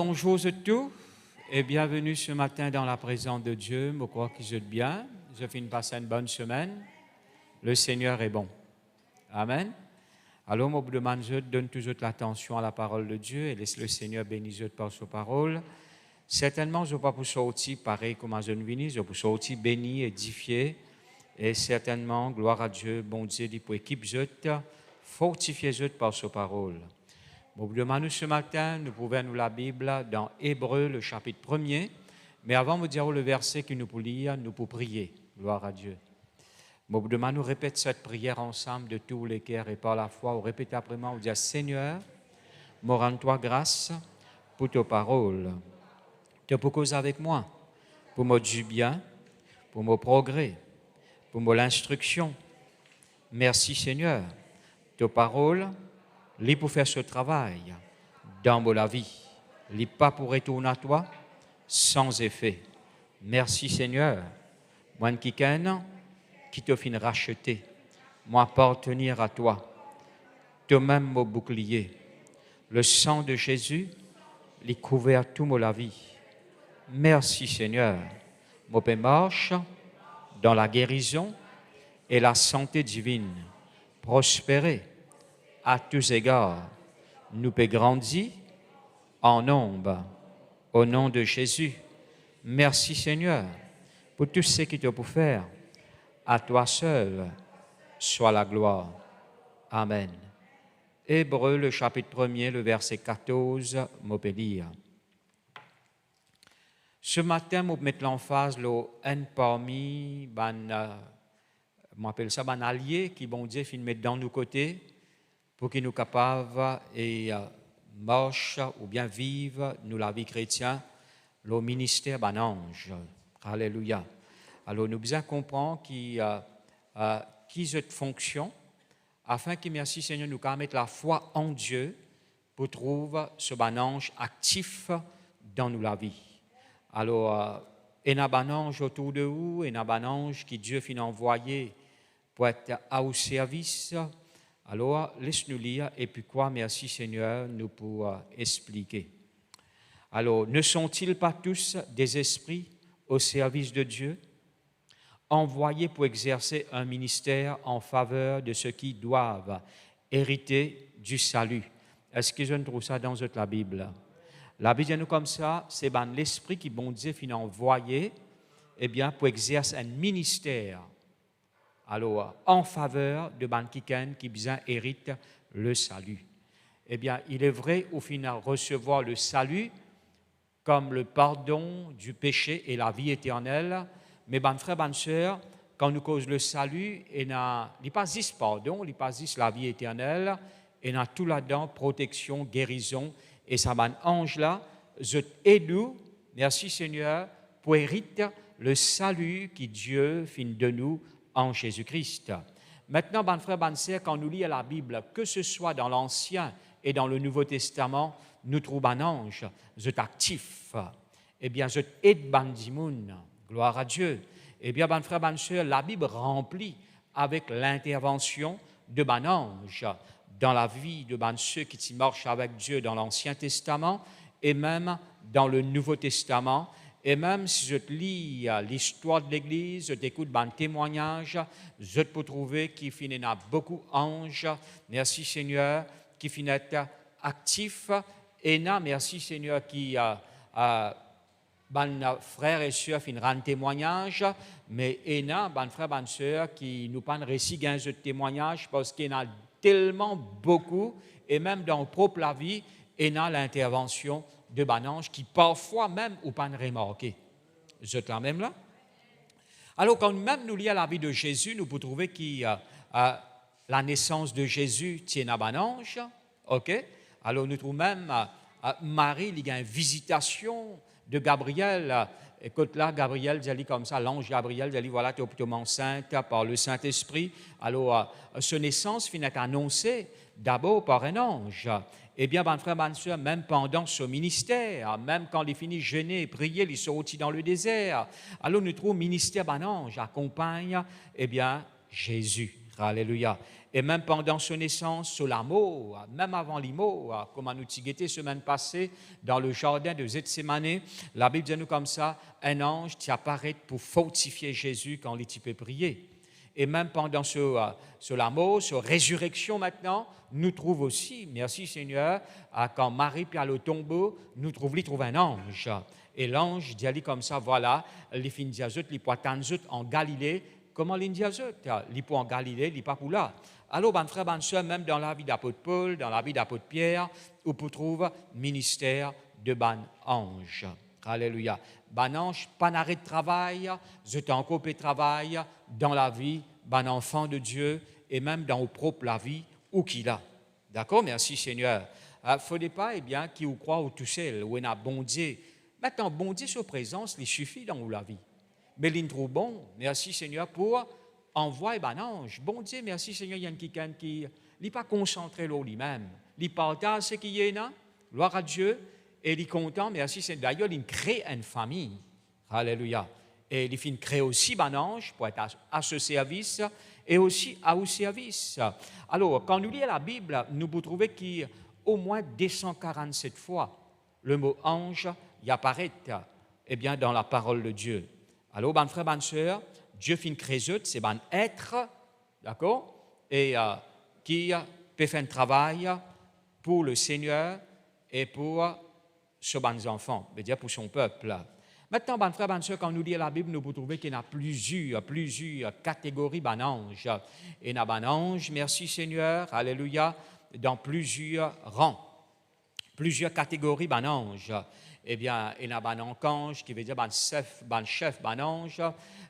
bonjour à tous et bienvenue ce matin dans la présence de Dieu. Je crois que vous êtes bien. Je finis de passer une bonne semaine. Le Seigneur est bon. Amen. Alors, je vous demande, je donne toujours l'attention à la parole de Dieu et laisse le Seigneur bénir par sa parole. Certainement, je ne vais pas pour sortir pareil comme je viens, je vais pour sortir béni, édifié. Et certainement, gloire à Dieu, bon Dieu, pour équipe, fortifier par sa parole. Bon, demandons ce matin, nous pouvons nous la Bible dans Hébreux, le chapitre 1er. Mais avant de dire le verset que nous pouvons lire, nous pouvons prier. Gloire à Dieu. Bon, demandons, nous répète cette prière ensemble de tous les cœurs et par la foi. On répète après moi, on dit Seigneur, me rends-toi grâce pour tes paroles. Tu peux causer avec moi, pour me du bien, pour mon progrès, pour mon instruction. Merci Seigneur. Tes paroles, li pour faire ce travail dans la vie, li pas pour retourner à toi sans effet. Merci Seigneur, moi qui te fin racheter, moi appartenir à toi, toi-même mon bouclier. Le sang de Jésus, li couvert tout la vie. Merci Seigneur, mon Père marche dans la guérison et la santé divine, prospérer à tous égards, nous peut grandir en nombre. Au nom de Jésus, merci Seigneur pour tout ce que tu as pu faire. À toi seul soit la gloire. Amen. Hébreux, le chapitre 1er, le verset 14, je peux lire. Ce matin, je vais mettre l'emphase un parmi, m'appelle ça, allié qui, bon Dieu, fin mettre dans nos côtés, pour qu'ils nous capables et marche ou bien vivre nous la vie chrétienne, le ministère d'un ange. Alléluia. Alors nous besoin comprendre qui cette fonction, afin que merci Seigneur nous mettre la foi en Dieu pour trouver ce ban ange actif dans nous la vie. Alors il y a un ange autour de vous, il y a un ange qui Dieu finit envoyé pour être au service. Alors, laisse-nous lire, et puis quoi, merci Seigneur, nous pour expliquer. Alors, ne sont-ils pas tous des esprits au service de Dieu, envoyés pour exercer un ministère en faveur de ceux qui doivent hériter du salut? Est-ce que je ne trouve ça dans la Bible? La Bible dit nous comme ça, c'est l'esprit qui, bon Dieu, finit envoyé, pour exercer un ministère. Alors, en faveur de Bankiken qui bien hérite le salut. Eh bien, il est vrai au final recevoir le salut comme le pardon du péché et la vie éternelle. Mais ban frère, ban sœur, quand nous cause le salut, il n'y a pas juste pardon, il n'y a pas juste la vie éternelle, il y a tout là-dedans, protection, guérison. Et ça, ban ange là, je t'aide, merci Seigneur, pour hériter le salut qui Dieu fin de nous en Jésus-Christ. Maintenant, ban frère, ban sœur, quand nous lisons la Bible, que ce soit dans l'Ancien et dans le Nouveau Testament, nous trouvons un ange, je actif. Eh bien, je aide bandimoun, gloire à Dieu. Eh bien, ban frère, ban sœur, la Bible remplit avec l'intervention de ban ange dans la vie de ban ceux qui marchent avec Dieu dans l'Ancien Testament et même dans le Nouveau Testament. Et même si je te lis l'histoire de l'Église, je t'écoute un témoignage, je peux trouver qu'il finit à beaucoup d'anges. Merci Seigneur, qui finit actif. Et là, merci Seigneur, qui frères et sœurs finissent un témoignage. Mais il y a des frères et sœurs qui nous parlent récit d'un témoignage parce qu'il y en a tellement beaucoup. Et même dans notre propre vie, il y a l'intervention de bananges qui parfois même ou pas remarqué. Je te la même là. Alors quand même nous lisons la vie de Jésus, nous pouvons trouver que la naissance de Jésus tient à banange. Ok. Alors nous trouvons même Marie, il y a une visitation de Gabriel. Écoute là, Gabriel dit comme ça, l'ange Gabriel dit voilà, tu es plutôt enceinte par le Saint-Esprit. Alors sa naissance finit annoncée d'abord par un ange. Eh bien, mon frère, ma soeur, même pendant ce ministère, même quand il finit jeûner et prier, il sortit dans le désert. Alors, nous trouvons le ministère d'un ange accompagne, eh bien, Jésus. Alléluia. et même pendant son naissance, sur l'amour, même avant l'IMO, comme nous t'y semaine passée, dans le jardin de Gethsémane, la Bible dit nous comme ça, un ange t'y apparaît pour fortifier Jésus quand il peut prier. Et même pendant ce l'amour, sur résurrection maintenant, nous trouve aussi, merci Seigneur, quand Marie puis à le tombeau, nous trouve un ange. Et l'ange dit comme ça, voilà, les fins diazot, les poitanzot en Galilée, comment les diazot, les poids en Galilée, les pas pour là. Alors, ben frère, ben soeur, même dans la vie d'apôtre Paul, dans la vie d'apôtre Pierre, on peut trouver ministère de ban ange. Alléluia. Ban ange, pas d'arrêt de travail, je t'en coupe et travail dans la vie, ban enfant de Dieu, et même dans au propre la vie, où qu'il a. D'accord? Merci Seigneur. Il ne faudrait pas, eh bien, qui ou croit ou tout seul, où on a bon Dieu. Maintenant, bon Dieu, sa présence, il suffit dans la vie. Mais il trouve bon, merci Seigneur, pour envoyer un ange. Bon Dieu, merci Seigneur, il y a quelqu'un qui n'est pas concentré là lui-même. Il partage ce qui est là, gloire à Dieu, et il est content, merci Seigneur. D'ailleurs, il crée une famille. Alléluia. Et il crée aussi un ange pour être à ce service et aussi à au service. Alors, quand nous lisons la Bible, nous pouvons trouver qu'au moins 247 fois, le mot ange y apparaît bien, dans la parole de Dieu. Alors, ben frère, ben sœur, Dieu fait créer, c'est un être, d'accord, et qui peut faire un travail pour le Seigneur et pour ses bons enfants, c'est-à-dire pour son peuple. Maintenant, ben frère, ben sœur, quand nous lisons la Bible, nous pouvons trouver qu'il y a plusieurs catégories d'anges. Il y a un ange, merci Seigneur, alléluia, dans plusieurs rangs, plusieurs catégories d'anges. Eh bien, il y a un ange qui veut dire un chef, un ange.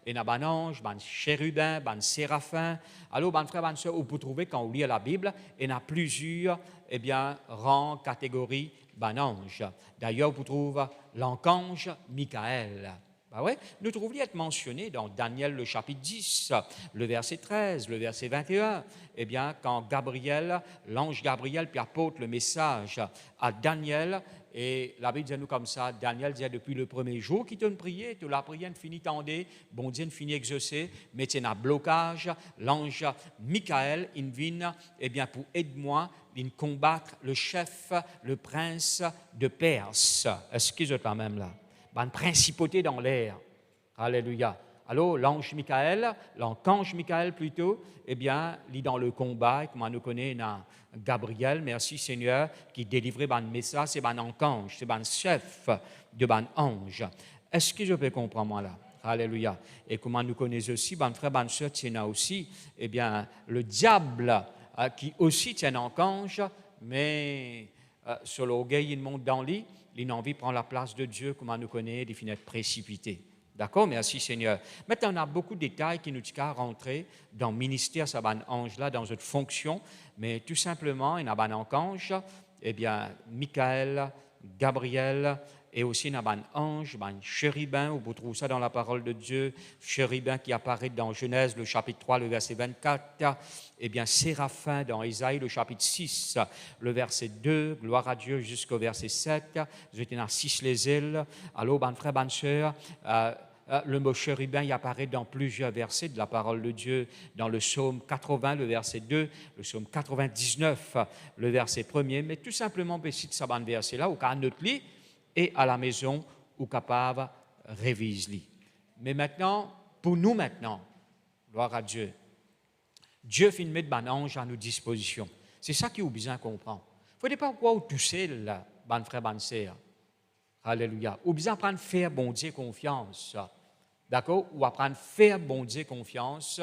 Il y a un ange, un chérubin, un séraphin. Alors, ben frère, ben sœur, vous pouvez trouver quand vous lisez la Bible, il y a plusieurs, eh bien, rangs, catégories d'anges. D'ailleurs, vous trouvez l'archange Michael. Ben ouais, nous trouvons être mentionné dans Daniel le chapitre 10, le verset 13, le verset 21. Eh bien, quand Gabriel, l'ange Gabriel, puis apporte le message à Daniel, et la Bible dit nous comme ça, Daniel disait depuis le premier jour qu'il te priait, tu la prière finit tendée, bon Dieu finit exaucé, mais tu as un blocage, l'ange Michael, il vient, eh bien, pour aider-moi, il combattre le chef, le prince de Perse. Est-ce qu'ils sont quand même là? Une principauté dans l'air. Alléluia. Alors, l'ange Michael, l'archange Michael plutôt, eh bien, il est dans le combat, comme on nous connaît, dans Gabriel, merci Seigneur, qui délivrait un message, c'est un archange, c'est un chef de un ange. Est-ce que je peux comprendre moi là? Alléluia. Et comme on nous connaît aussi, ben frère, ben sœur, il y en a aussi, eh bien, le diable, qui aussi tient un archange, mais sur l'orgueil, il monte dans l'île. L'envie prend la place de Dieu, comme on nous connaît, des fenêtres précipitées. D'accord? Merci Seigneur. Maintenant, on a beaucoup de détails qui nous disent qu'à rentrer dans le ministère, ça va un ange-là, dans une fonction, mais tout simplement, il y a un ange, eh bien, Michael, Gabriel, et aussi il y a un ange, un chérubin, vous trouvez ça dans la parole de Dieu, chérubin qui apparaît dans Genèse, le chapitre 3, le verset 24, eh bien, séraphin dans Isaïe, le chapitre 6, le verset 2, gloire à Dieu, jusqu'au verset 7, vous êtes dans 6 les îles, alors, ben frère, ben sœur, le mot chérubin il apparaît dans plusieurs versets de la parole de Dieu, dans le psaume 80, le verset 2, le psaume 99, le verset 1er, mais tout simplement, citer ce verset-là, au cas de notre lit, et à la maison, ou capable révise-li. Mais maintenant, pour nous maintenant, gloire à Dieu, Dieu finit de mettre un ange à nos dispositions. C'est ça qui est besoin de comprendre. Il ne faut pas quoi tout seul, ban frère, ban sœur. Alléluia. Ou besoin apprendre à faire bon Dieu confiance. D'accord? Ou apprendre à faire bon Dieu confiance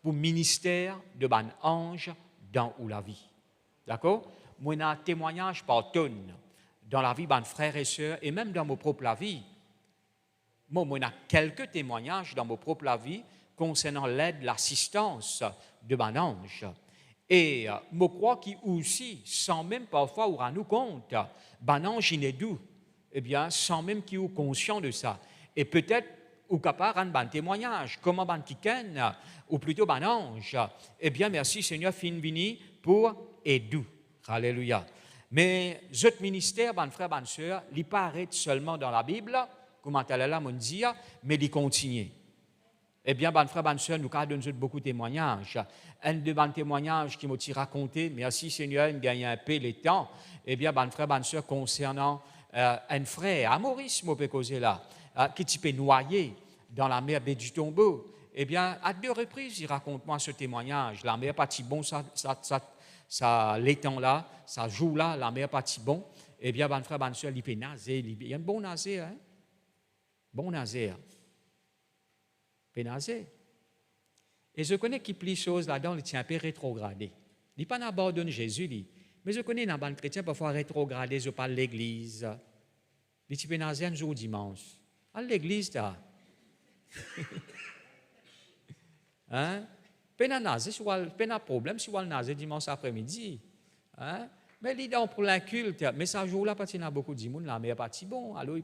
pour le ministère de ban ange dans la vie. D'accord? Moi, j'ai un témoignage par tonne dans la vie de frères et sœurs, et même dans mon propre vie. Moi, j'ai quelques témoignages dans mon propre vie concernant l'aide, l'assistance de mon ange. Et je crois qu'il aussi, sans même parfois où nous compte, mon ange il est doux, eh bien, sans même qu'il soit conscient de ça. Et peut-être, ou capable de un témoignage, comment ban kiken, ou plutôt mon ange, eh bien, merci Seigneur, fin vini pour et doux. Alléluia. Mais ce ministère, ban frère, ban sœur, il pas arrête seulement dans la Bible, comme elle là, mon dire, mais il continue. Eh bien, ben frère, ben sœur, nous avons donné beaucoup de témoignages. Un de mes témoignages qui m'a raconté, merci Seigneur, il gagne un peu le temps. Eh bien, ben frère, ben sœur, concernant un frère, à Maurice, je peux causer là, qui s'est noyé dans la mer baie du Tombeau. Eh bien, à 2 reprises, il raconte-moi ce témoignage. La mer pas si bon, ça l'étang là, ça joue là, la mer pas si bon. Eh bien, ben frère, ben sœur, il fait naser. Il y a un bon naser, hein? Bon naser. Pénazé. Et je connais qui plie chose là-dedans, il tient un peu rétrogradé. Il n'est pas abandonné Jésus, mais je connais dans les chrétiens parfois rétrogradé, je parle de l'église. Il est pénazé un jour dimanche. À l'église, là. Hein? Pénazé, si vous avez un problème, si vous avez un dimanche après-midi. Hein? Mais il est pour l'inculte, mais ça jour-là, parce qu'il y a beaucoup de monde, la mer pas si bon, alors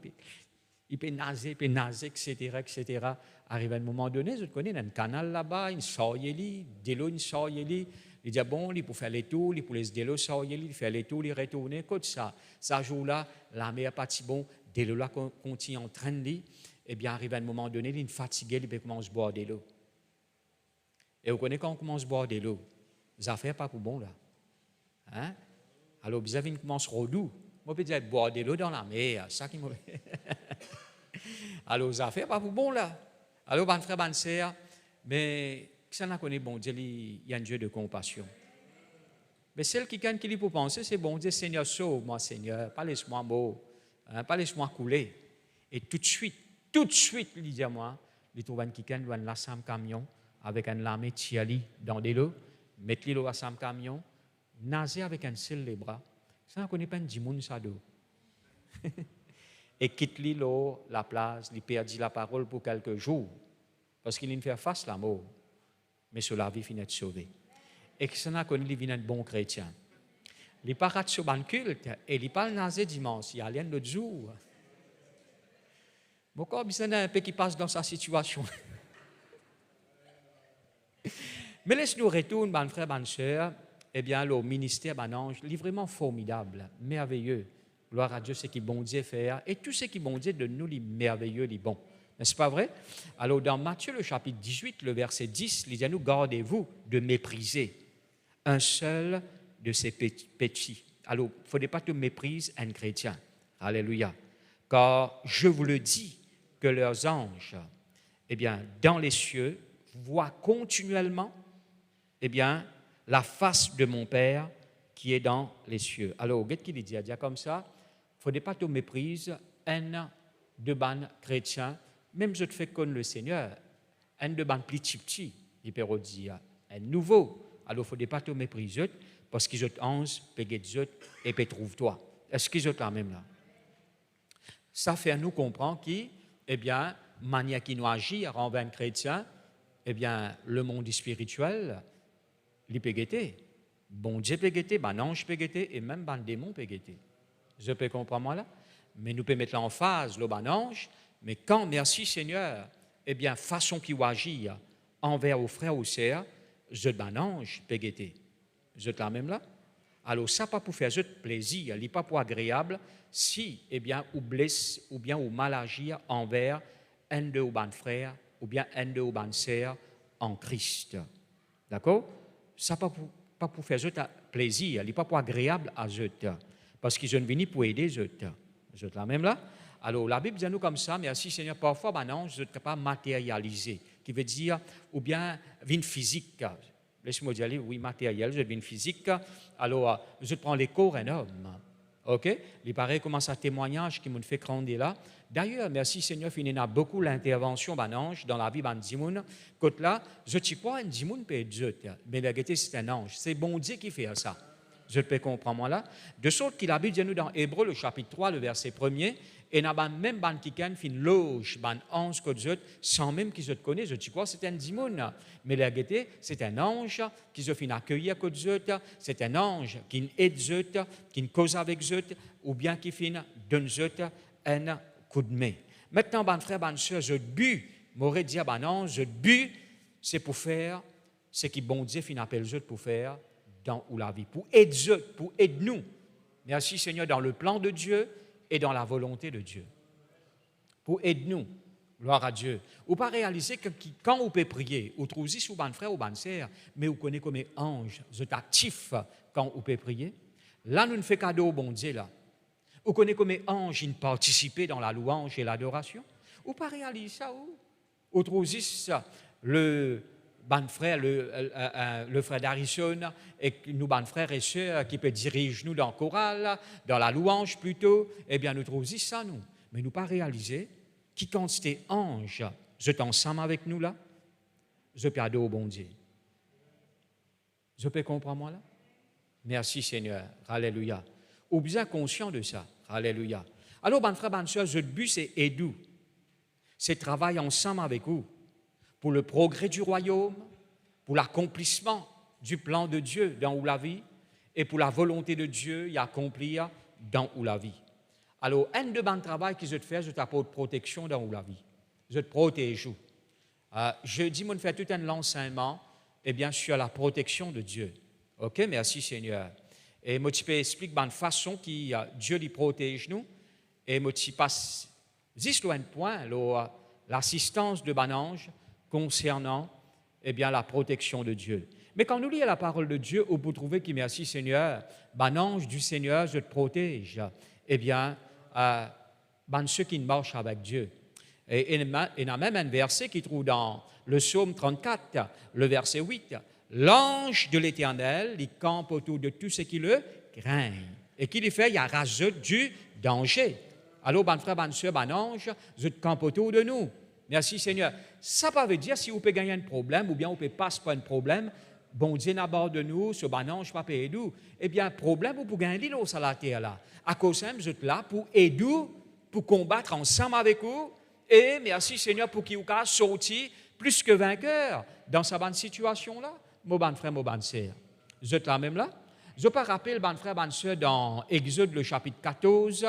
il peut naser, etc., etc. Arrive à un moment donné, je connais, il y a un canal là-bas, une sortie, de l'eau, une sortie. Il dit, bon, il pour faire les tours, il pour les de l'eau, sortir, il fait les tours, il retourne, comme ça. Ça joue-là, la mer pas si bon, de l'eau là continue en train de eh bien, arrive à un moment donné, il est fatigué, il commence à boire de l'eau. Et vous connaissez quand on commence à boire de l'eau, les affaires pas pour bon là. Hein? Alors, vous avez une commence redou. Moi, je peux dire boire de l'eau dans la mer, ça qui me. Alors, les affaires pas pour bon là. Alors, mon frère, bonne sœur, mais ça n'a connu bon Dieu, il y a un Dieu de compassion. Mais celle qui gagne qui lui pour penser, c'est bon Dieu, Seigneur, sauve-moi, Seigneur, pas laisse-moi mort, hein, pas laisse-moi couler. Et tout de suite, il dit à moi, il trouve un qui gagne un lassam camion avec un lame tiali dans des lots, mettre l'eau à sam camion, nager avec un seul les bras. Ça ne connaît pas un dimoun ça d'eau. Et quitte l'eau, la place, il perdit la parole pour quelques jours, parce qu'il ne fait face à la mort. Mais sur la vie, il finit de sauver. Et que ça n'a connu, il vient un bon chrétien. Il part sur un culte, et il parle nager dimanche, il y a rien l'autre jour. Mon corps, il y a un peu qui passe dans sa situation. Mais laisse-nous retourner, mon frère, ma soeur, eh bien, le ministère, mon ange, il est vraiment formidable, merveilleux. Gloire à Dieu, c'est qui bon Dieu faire. Et tout ce qui bon Dieu de nous, les merveilleux, les bons. N'est-ce pas vrai? Alors, dans Matthieu, le chapitre 18, le verset 10, il dit à nous, gardez-vous de mépriser un seul de ces petits. Alors, il ne faudrait pas que tu méprises un chrétien. Alléluia. Car je vous le dis, que leurs anges, eh bien, dans les cieux, voient continuellement, eh bien, la face de mon Père qui est dans les cieux. Alors, qu'est-ce qu'il dit? Il dit comme ça, il ne faudrait pas te mépriser un de ban chrétien, même je te fais connaître le Seigneur, un de ban plus petit, il peut dire, un nouveau. Alors, il ne faudrait pas te mépriser, parce qu'ils ont ange, péguet et peut trouve-toi. Est-ce qu'ils ont la même là? Ça fait à nous comprendre que, eh bien, manière qui nous agit envers un chrétien, eh bien, le monde spirituel, il peut guetter. Bon Dieu peut guetter, ben ange peut guetter, et même ben démon peut guetter. Je peux comprendre moi là? Mais nous pouvons mettre en phase le ben ange, mais quand, merci Seigneur, eh bien, façon qui agit envers aux frères ou sœurs, je ben ange peut guetter. Je la même là? Alors, ça pas pour faire je plaisir, il n'est pas pour agréable, si, eh bien, ou blesse, ou bien, ou mal agir envers un de ou ban frère, ou bien un de ou ban sœur en Christ. D'accord? Ça pas pour faire je plaisir, il n'est pas pour agréable à je, parce qu'ils sont venus pour aider je la même là? Alors, la Bible dit à nous comme ça, merci Seigneur, parfois, non, je ne peux pas matérialiser, qui veut dire, ou bien, vine physique. Laisse-moi dire, oui, matériel, je deviens physique. Alors, je prends les corps d'un homme. OK? Il paraît comme un témoignage qui me fait grandir là. D'ailleurs, merci Seigneur, il y a beaucoup l'intervention d'un ange dans la vie d'un dimoun. Côte là, je ne sais pas un dimoun peut être Dieu, mais la vérité, c'est un ange. C'est bon Dieu qui fait ça. Je peux comprendre moi là. De sorte qu'il habite nous dans Hébreu, le chapitre 3, le verset 1er, et n'a même ban qui can fin loge ban ange que Dieu sans même qu'ils se connaissent, je dis quoi, c'est un dimoun. Mais la vérité, c'est un ange qui se fait accueillir que Dieu, c'est un ange qui aide Dieu, qui cause avec Dieu, ou bien qui fait donne Dieu un coup de main. Maintenant, ban frère, ban soeur, je but, m'aurait dit ban ange, je but, c'est pour faire ce qui bon Dieu fin appelle Dieu pour faire dans la vie, pour aider Dieu, pour aider nous. Merci Seigneur, dans le plan de Dieu et dans la volonté de Dieu. Pour aider nous. Gloire à Dieu. Ou pas réaliser que quand vous pouvez prier, vous trouvez sous ban frère ou ban sœur, mais vous connaissez comme ange, vous êtes actif quand vous pouvez prier. Là, nous ne faisons cadeau au bon Dieu, là. Vous connaissez comme ange, il participer dans la louange et l'adoration. Ou pas réaliser ça, vous trouvez ça, le ban frère, le frère d'Harrison, et nous, ban frères et sœurs, qui peut diriger nous dans le choral, dans la louange plutôt, eh bien, nous trouvons ça, nous. Mais nous pas réaliser qui quand c'était ange, vous êtes ensemble avec nous là, je peux adorer au bon Dieu. Je peux comprendre moi là? Merci Seigneur, alléluia. Ou bien conscient de ça, alléluia. Alors, ban frère, ban sœur, notre but c'est aider, c'est travailler ensemble avec vous pour le progrès du royaume, pour l'accomplissement du plan de Dieu dans la vie et pour la volonté de Dieu y accomplir dans la vie. Alors, un de bon travail que je te fais, je t'apporte protection dans la vie. Je te protège. Jeudi, je fais tout un enseignement sur la protection de Dieu. OK, merci Seigneur. Et je peux expliquer de façon que Dieu lui protège nous. Et je passe juste un point, l'assistance de bon ange concernant la protection de Dieu. Mais quand nous lisons la parole de Dieu, on peut trouver que merci Seigneur, bon ange du Seigneur, je te protège. Ceux qui marchent avec Dieu. Et il y a même un verset qui trouve dans le psaume 34, le verset 8. L'ange de l'Éternel, il campe autour de tous ceux qui le craignent. Et qui lui fait, il y a rageux du danger. Alors, bon frère, bonne soeur, bon ange, je te campe autour de nous. Merci Seigneur. Ça veut dire si vous pouvez gagner un problème ou bien vous pouvez passer par un problème, bon Dieu n'aborde nous, ce bon ange pas aider nous. Eh bien, problème, vous pouvez gagner l'eau sur la terre là. À cause de ça, vous êtes là pour aider, pour combattre ensemble avec vous. Et merci Seigneur pour qu'il vous a sorti plus que vainqueur dans sa bonne situation là. Mon bon frère, mon bonne sœur. Vous êtes là même là? Je peux rappeler, bon frère, bonne sœur, dans Exode, le chapitre 14,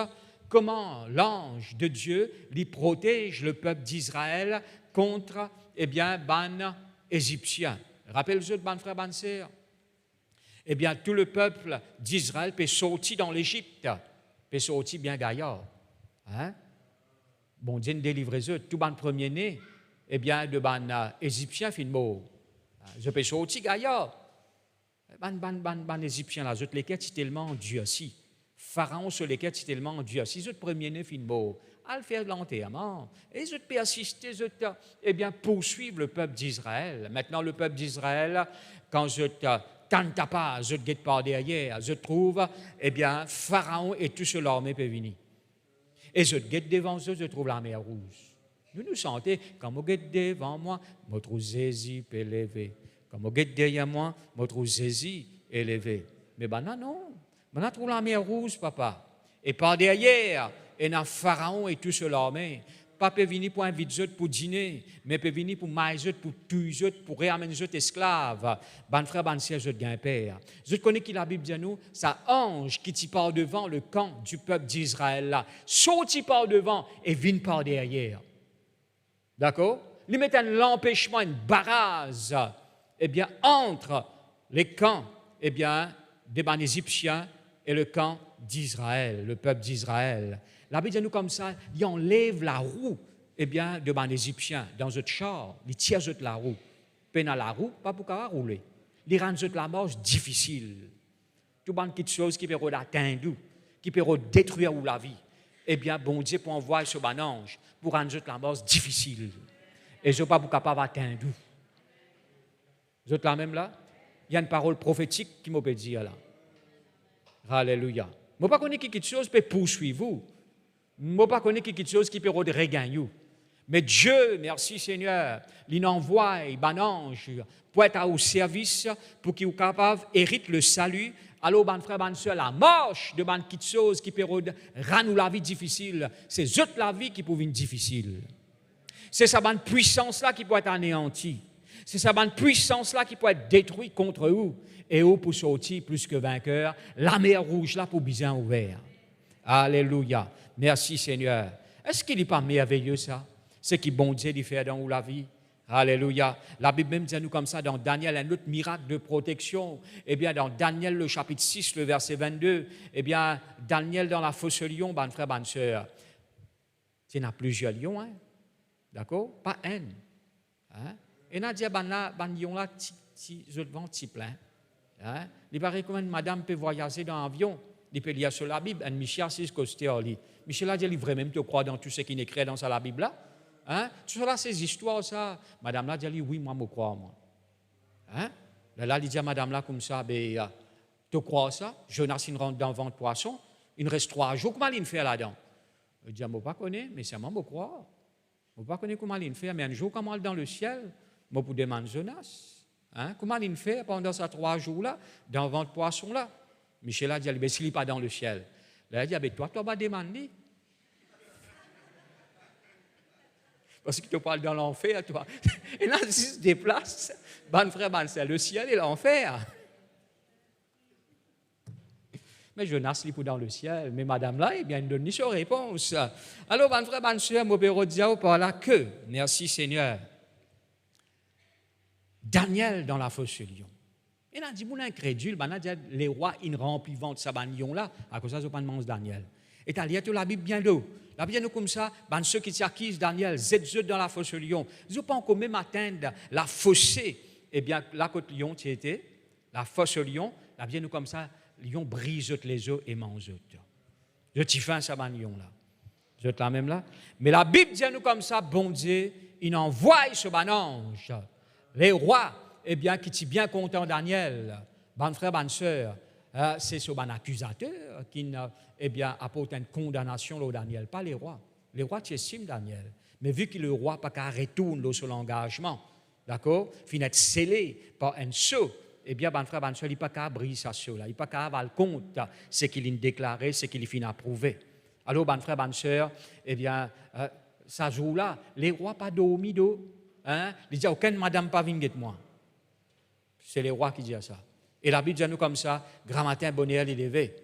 comment l'ange de Dieu lui protège le peuple d'Israël contre, ban Égyptiens. Rappelez-vous, bon frère, bonne sœur. Tout le peuple d'Israël peut sortir dans l'Égypte, peut sortir bien gaillard. Hein? Bon Dieu délivre eux, tout ban premier-né, de ban Égyptiens fin mort. Je peux sortir gaillard. Ban Égyptiens là, je te lesquels c'est tellement endurci. Pharaon sur lesquels c'est tellement endurci. Je te premier-né fin mort. À le faire de l'enterrement. Et je peux assister, poursuivre le peuple d'Israël. Maintenant, le peuple d'Israël, quand je te tente pas, je te guette par derrière, je trouve, Pharaon et tout sur l'armée peut venir. Et je te guette devant eux, je trouve la mer rouge. Nous sentons, quand je guette devant moi, je trouve Jésus élevé. Quand je guette derrière moi, je trouve Jésus élevé. Mais non. Je trouve la mer rouge, papa. Et par derrière, il y a Pharaon et tout sur l'armée. Pas peut venir pour inviter pour dîner, mais peut venir pour maïs, pour tuer, pour réamener les esclaves. Ban frère, ban sœur, je gagne père. Je connais qui la Bible dit à nous, ça ange qui t'y part devant le camp du peuple d'Israël là, sorti par devant et vient par derrière. D'accord? Il met un empêchement, une barrage, entre les camps, des ban égyptiens et le camp d'Israël, le peuple d'Israël. La Bible dit nous comme ça, il enlève la roue, de ban égyptien dans notre char, il tire la roue. Pendant la roue, pas pour qu'elle rouler. Il rend la marche difficile. Tout ban quelque chose qui peut atteindre, qui peut détruire la vie. Bon Dieu pour envoyer ce ban ange pour rendre la marche difficile. Et je ne sais pas pour capable atteindre. Vous êtes là même là? Il y a une parole prophétique qui m'a dit là. Alléluia. Je ne sais pas connaître quelque chose peut poursuivre vous. Je ne sais pas connaître quelque chose qui peut regagner vous. Mais Dieu, merci Seigneur, il envoie un ange pour être au service, pour qu'il soit capable d'hériter le salut. Alors, ban frère, ban soeur, la marche de ban quelque chose qui peut rendre la vie difficile, c'est toute la vie qui peut être difficile. C'est sa bonne puissance-là qui peut être anéantie. C'est sa bonne puissance-là qui peut être détruite contre vous. Et vous pour sortir plus que vainqueur, la mer rouge là pour bien ouvert. Alléluia. Merci Seigneur. Est-ce qu'il n'est pas merveilleux ça? Ce qui bon Dieu lui fait dans la vie. Alléluia. La Bible même dit à nous comme ça dans Daniel, un autre miracle de protection. Dans Daniel, le chapitre 6, le verset 22, Daniel dans la fosse lion, ban frère, ban sœur. Il y en a plusieurs lions, hein? D'accord? Pas haine. Hein? Et on a dit, ben yon là, je vends petit plein. Hein? Il paraît que madame peut voyager dans l'avion. Il peut lire sur la Bible. Et Michel, c'est ce que c'était. Michel a dit, il vraiment te croit dans tout ce qui est écrit dans la Bible là. Hein? Tu sais là, ces histoires, ça. Madame là, dit, oui, moi, je crois, moi. Hein? Là, il dit à madame là, comme ça, ben, tu crois ça? Jonas, il rentre dans le ventre poisson. Il reste 3 jours. Comment il fait là-dedans? Il dit, je ne pas connaître, mais c'est moi, je crois. Je ne pas connaître comment il fait, mais un jour, comment il est dans le ciel, je peux demander Jonas. Hein? Comment il fait pendant ces 3 jours-là, dans le ventre poisson-là? Michel a dit, mais s'il n'est pas dans le ciel. Là, il a dit, toi, tu vas demander. Parce que tu parles dans l'enfer, toi. Et là, si se déplace, ben frère, ben c'est le ciel et l'enfer. Mais Jonas, il est dans le ciel. Mais madame là, eh bien, il ne donne ni sa réponse. Alors, ben frère, ben soeur, mon père dire par là que, merci Seigneur, Daniel dans la fosse lion. Il a dit, mon incrédule, ben, dit, les rois, ils remplissent ventre sa lion là, à cause de ça, ils ne demandent pas Daniel. Et tu as lu la Bible bien d'eau. La Bible comme ça, ben, ceux qui s'acquisent Daniel, zet dans la fosse lion. Ils n'ont pas encore même atteindre la fossée. Eh bien, la côte lion, tu étais, la fosse lion, la Bible comme ça, lion brise les os et mange. Je t'y fais ça, ben, lion là. Je te la même là. Mais la Bible dit nous comme ça, bon Dieu, il envoie ce ban ange. Les rois, eh bien, qui sont bien contents Daniel, ban frère, ban sœur, c'est ce ban accusateur qui eh bien, apporte une condamnation au Daniel, pas les rois. Les rois qui estiment Daniel. Mais vu que le roi pas qu'à retourner sur l'engagement, d'accord, finit scellé par un sceau, eh bien, ban frère, ban sœur, il pas qu'à briser ça sceau là, il pas qu'à avoir le compte, ce qu'il a déclaré, ce qu'il finit approuvé. Alors, ban frère, ban sœur, eh bien, ça joue là, les rois pas dormi d'eau. Hein? Ils disent, aucune madame pas vient de moi. C'est les rois qui disent ça. Et la Bible dit nous comme ça, grand matin, bonheur, il est levé.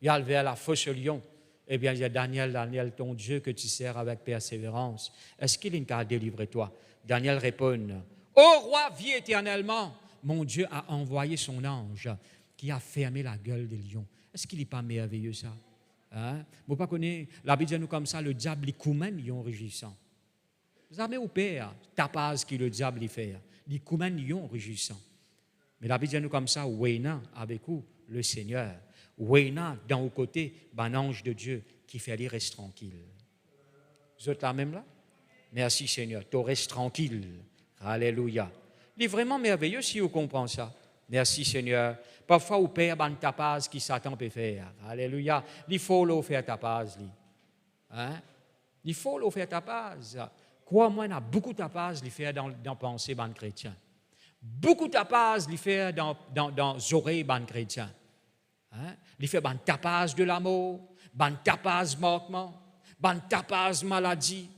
Il a levé à la fosse lion. Eh bien, il dit, Daniel, ton Dieu que tu sers avec persévérance, est-ce qu'il est qu'à délivrer toi? Daniel répond, ô roi, vis éternellement. Mon Dieu a envoyé son ange qui a fermé la gueule des lions. Est-ce qu'il n'est pas merveilleux ça? Hein? Vous ne connaissez pas, la Bible dit nous comme ça, le diable, il commande lion rugissant. Vous avez au père, tapage qui le diable y fait. Il commande lion rugissant. Mais la Bible dit nous comme ça, ouéna avec vous, le Seigneur. Ouéna dans au côté, un ange de Dieu qui fait aller reste tranquille. Vous êtes là même là? Merci Seigneur, tu restes tranquille. Alléluia. Il est vraiment merveilleux si vous comprenez ça. Merci Seigneur. Parfois, au père, un tapage qui Satan peut faire. Alléluia. Il faut le faire tapage. Hein? Il faut le faire tapage. Crois-moi, il y a beaucoup de tapage à faire dans la pensée des chrétiens. Beaucoup de tapage à faire dans les oreilles des chrétiens. Hein? Il fait un tapage de l'amour, un tapage manquement, un tapage maladie.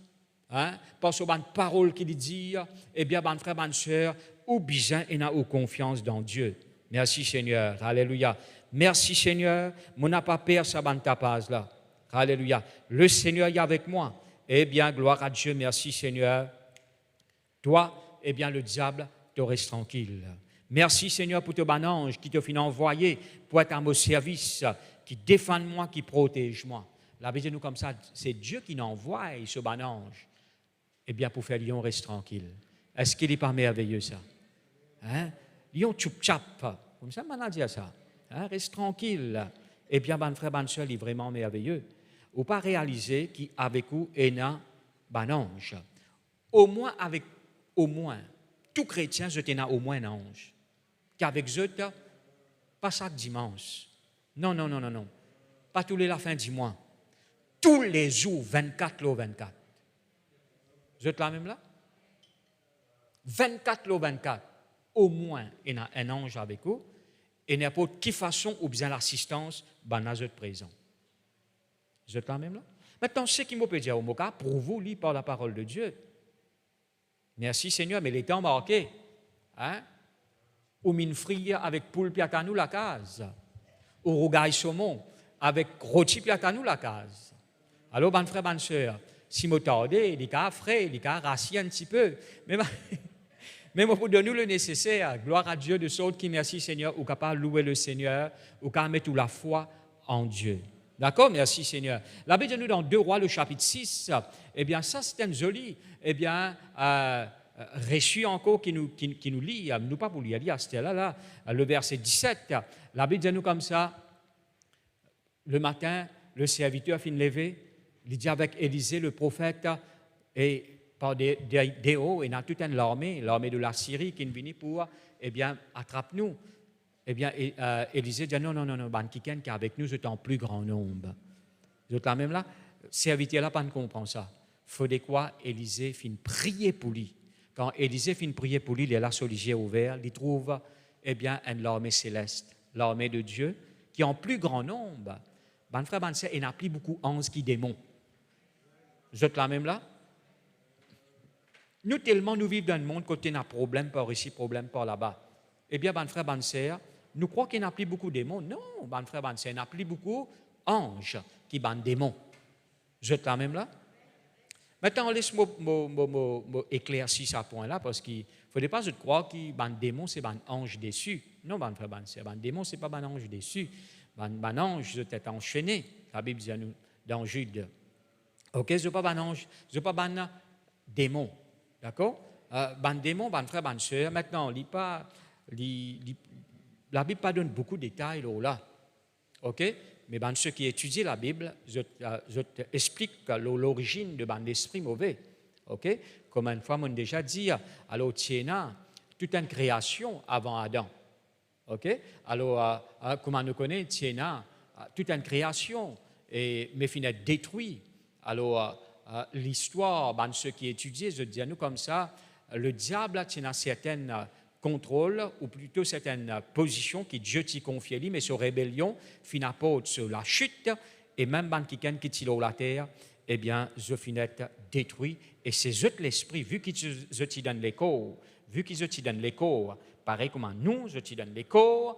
Hein? Parce que une parole qu'il dit, eh bien, mon frère, ma soeur, ou bien il a confiance dans Dieu. Merci Seigneur. Alléluia. Merci Seigneur. Mon n'a pas peur ça ban tapage là. Alléluia. Le Seigneur est avec moi. Eh bien, gloire à Dieu. Merci Seigneur. Toi, eh bien, le diable te reste tranquille. Merci Seigneur pour ton ange qui te fait envoyer pour être à mon service, qui défend moi, qui protège moi. La Bible dit nous comme ça, c'est Dieu qui nous envoie ce bon ange. Eh bien, pour faire lion reste tranquille. Est-ce qu'il n'est pas merveilleux ça? Hein? Lion tchoup-tchap, comme ça, on a dit ça. Hein? Reste tranquille. Eh bien, mon frère, bonne soeur, il est vraiment merveilleux. Ou pas réaliser qu'avec vous, il y a un ange. Au moins, tout chrétien, je t'en au moins un ange. Qu'avec eux, pas chaque dimanche. Non. Pas tous les la fin du mois. Tous les jours, 24 le 24. Vous êtes là même là? 24 le 24. Au moins, il y a un ange avec vous. Et n'importe quelle façon ou bien l'assistance, ben, nous êtes présents. Vous êtes là même là? Maintenant, ce qui me peut dire au Moka, pour vous, lis par la parole de Dieu. Merci Seigneur, mais les temps marqués. Hein? Ou mine frire avec poule piatanou la case. Ou rougaille saumon avec rôti piatanou la case. Alors, ben frère, ben sœur, si vous tardez, il y a frais, il y a rassis un petit peu. Mais pour donner le nécessaire, gloire à Dieu, de sorte qui merci Seigneur, ou capable de louer le Seigneur, ou capable de mettre toute la foi en Dieu. D'accord, merci Seigneur. La Bible dit nous dans 2 Rois, le chapitre 6, eh bien ça c'est un joli, eh bien, reçu encore qui nous lit, nous pas pour lire, c'était là, le verset 17. La Bible dit nous comme ça, le matin, le serviteur fin levé, il dit avec Élisée, le prophète, et par des hauts, et dans toute une l'armée de la Syrie qui est venue pour, eh bien, attrape-nous. Eh bien, Élisée dit non, ban qui est avec nous, c'est en plus grand nombre. Vous êtes là même là? Serviteur là, pas ne comprend ça. Faudrait quoi? Élisée fin prier pour lui. Quand Élisée fin prier pour lui, il est là sur les yeux ouverts, il trouve, eh bien, une l'armée céleste, l'armée de Dieu, qui est en plus grand nombre. Ben frère, ben sœur, il n'y a plus beaucoup d'anges qui démons. Vous êtes là même là? Nous, tellement nous vivons dans un monde côté n'a problème par ici, problème par là-bas. Eh bien, ben frère, ben sœur, nous croyons qu'il n'y a plus beaucoup de démons. Non, ben frère, ben sœur, il n'y a plus beaucoup d'anges qui ban démons. Vous êtes là même là? Maintenant, laisse-moi éclaircir ce point-là, parce qu'il ne faudrait pas croire que ban démon, c'est ban ange déçu. Non, ben frère, ben sœur, ban démon, ce n'est pas ban ange déçu. Ban ange, c'est enchaîné. La Bible dit nous dans Jude. Ok, ce n'est pas ban ange, ce n'est pas ban démon. D'accord? Ban démon, ban frère, ban sœur. Maintenant, la Bible pas donne beaucoup de détails là. OK? Mais ben, ceux qui étudient la Bible, je t'explique l'origine de ban l'esprit mauvais. OK? Comme une fois, on déjà dit, alors, tiens, toute une création avant Adam. OK? Alors, comment on connaît, tiens, toute une création, mais finalement détruit. Alors, l'histoire, ben, ceux qui étudient, je dis à nous comme ça, le diable a certaines contrôle, ou plutôt certaines positions qui Dieu t'y confie, mais sur rébellion, finit sur la chute, et même quand quelqu'un qui tire la terre, eh bien, je finis détruit, et c'est l'esprit, vu qu'il je t'y donne l'écho, pareil comme nous, je t'y donne l'écho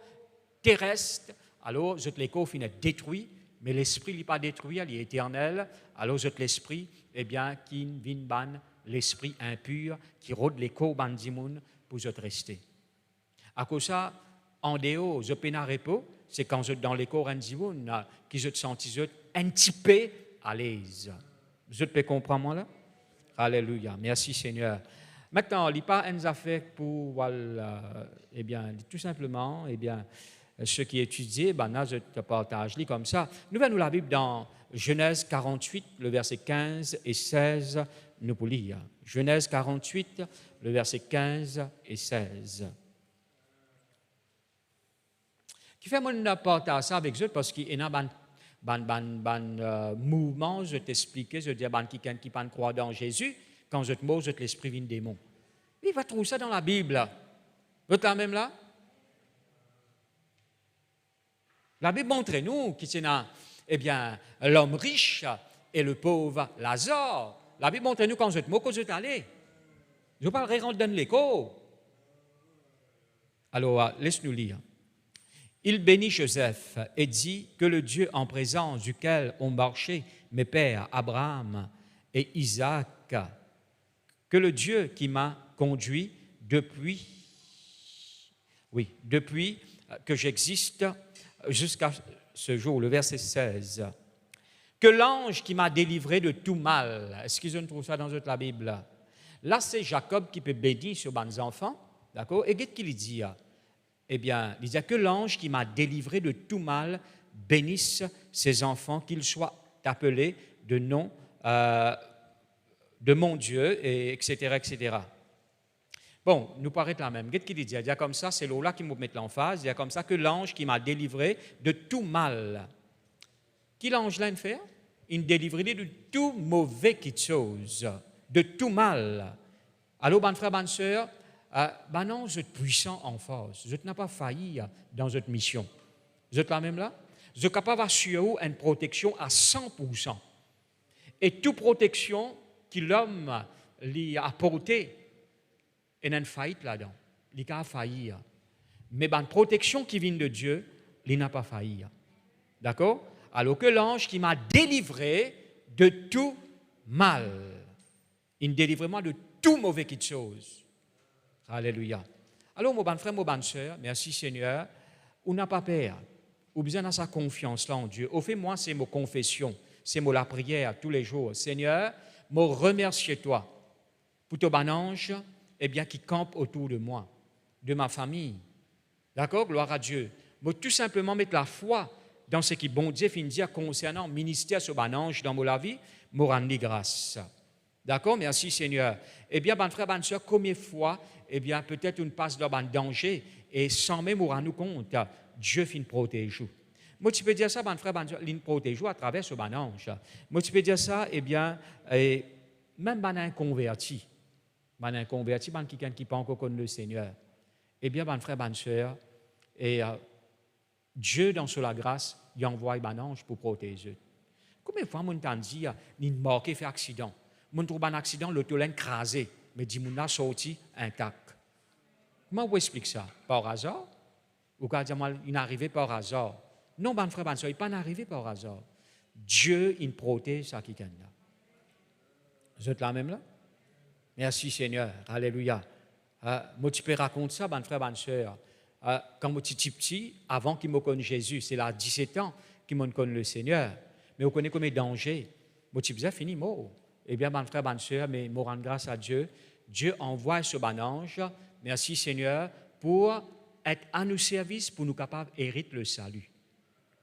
terrestre, alors je l'écho finit détruit, mais l'esprit n'est pas détruit, il est éternel, alors je l'esprit, eh bien, qui vient ban l'esprit impur, qui rôde l'écho ban dimoun, pour je rester. À cause de ça, en dehors, je peine à repos, c'est quand je dans les corps individuels que je te sens un petit peu à l'aise. Je peux comprendre moi là? Alléluia. Merci Seigneur. Maintenant, il n'y a pas une affaire pour, voilà, eh bien, tout simplement, eh bien, ceux qui étudient, ben là, je te partage comme ça. Nous venons la Bible dans Genèse 48, le verset 15 et 16, nous pour lire. Genèse 48, le verset 15 et 16. Qui fait mon partage ça avec eux parce qu'il y a un mouvement, je t'expliquais, je dis à quelqu'un qui ne croit dans Jésus, quand je te mets, je te l'esprit vient démon. Il va trouver ça dans la Bible. Vous êtes là même là? La Bible montre-nous qui c'est eh bien, l'homme riche et le pauvre Lazare. La Bible montre-nous quand je te mets, quand je t'allais. Je parlerai rentrer dans l'écho. Alors, laisse-nous lire. Il bénit Joseph et dit que le Dieu en présence duquel ont marché mes pères Abraham et Isaac, que le Dieu qui m'a conduit depuis que j'existe jusqu'à ce jour, le verset 16, que l'ange qui m'a délivré de tout mal, est-ce qu'ils ont trouvé ça dans la Bible? Là, c'est Jacob qui peut bénir sur ses enfants, d'accord? Et qu'est-ce qu'il dit? Eh bien, il dit que l'ange qui m'a délivré de tout mal bénisse ses enfants, qu'ils soient appelés de nom de mon Dieu, et etc., etc. Bon, nous paraît la même. Qu'est-ce qu'il dit? Il dit comme ça, c'est là qui me met l'emphase, il dit comme ça que l'ange qui m'a délivré de tout mal. Qui l'ange l'a fait? Il délivre de tout mauvais chose, de tout mal. Alors, bon frère, bonne sœur, non, vous êtes puissant en force. Vous n'avez pas failli dans votre mission. Vous êtes là même là? Vous êtes capable d'assurer une protection à 100%. Et toute protection que l'homme lui a apportée, il y a une faillite là-dedans. Il a failli. Mais une protection qui vient de Dieu, il n'a pas failli. D'accord? Alors que l'ange qui m'a délivré de tout mal, il délivre moi de tout mauvais chose. Alléluia. Alors, mon bon frère, mon bonne soeur, merci Seigneur, on n'a pas peur. ou besoin de sa confiance là en Dieu. Au fait, moi, c'est ma confession, c'est la prière tous les jours. Seigneur, me remercier toi pour ton ange, qui campe autour de moi, de ma famille. D'accord? Gloire à Dieu. Mais tout simplement mettre la foi dans ce qui bon Dieu finit dire concernant le ministère sur mon ange dans ma vie, me rendre grâce. D'accord? Merci Seigneur. Mon frère, bonne soeur, combien de fois, peut-être on passe dans un danger et sans même nous rendre compte, Dieu finit protège. Moi, tu peux dire ça, mon frère, bonne soeur, il protège à travers ce bon ange. Moi, tu peux dire ça, même un inconverti, quelqu'un qui n'a pas encore connu le Seigneur, mon frère, bonne soeur, et Dieu, dans sa grâce, il envoie un ange pour protéger. Combien de fois, on t'a dit, il m'a fait accident. On trouve un accident, l'auto l'a écrasé, mais dit, on a sorti intact. Comment vous expliquez ça? Par hasard? Ou quand il est arrivé par hasard? Non, mon frère, il n'est pas arrivé par hasard. Dieu, il protège ça qui est là. Vous êtes là même là? Merci Seigneur. Alléluia. Moi, tu peux raconter ça, mon frère, bonne soeur. Quand moi, j'étais petit, avant qu'il me connaisse Jésus, c'est là à 17 ans qu'il me connaisse le Seigneur. Mais on connaît comme les dangers. Moi, tu faisais fini, mot. Mon frère, bonne soeur, mais moi, rendre grâce à Dieu. Dieu envoie ce bon ange, merci Seigneur, pour être à nos services, pour nous capables d'hériter le salut.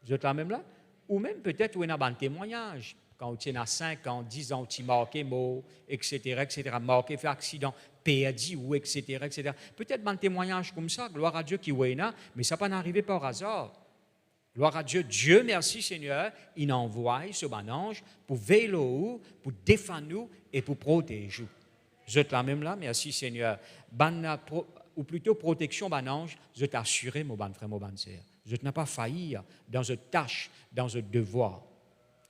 Vous êtes là même là? Ou même peut-être où il y a un témoignage. Quand tu as 5 ans, 10 ans, tu marqué mot, etc., marqué fait accident, perdu, ou etc., etc. Peut-être un témoignage comme ça, gloire à Dieu qui est là, mais ça n'a pas arrivé par hasard. Gloire à Dieu. Dieu, merci Seigneur, il envoie ce bon ange pour veiller nous, pour défendre nous et pour protéger nous. Vous êtes là même là, merci Seigneur. Ou plutôt protection, bon ange, je t'assure, mon bon frère, mon bonne sœur. Je n'ai pas failli dans une tâche, dans un devoir.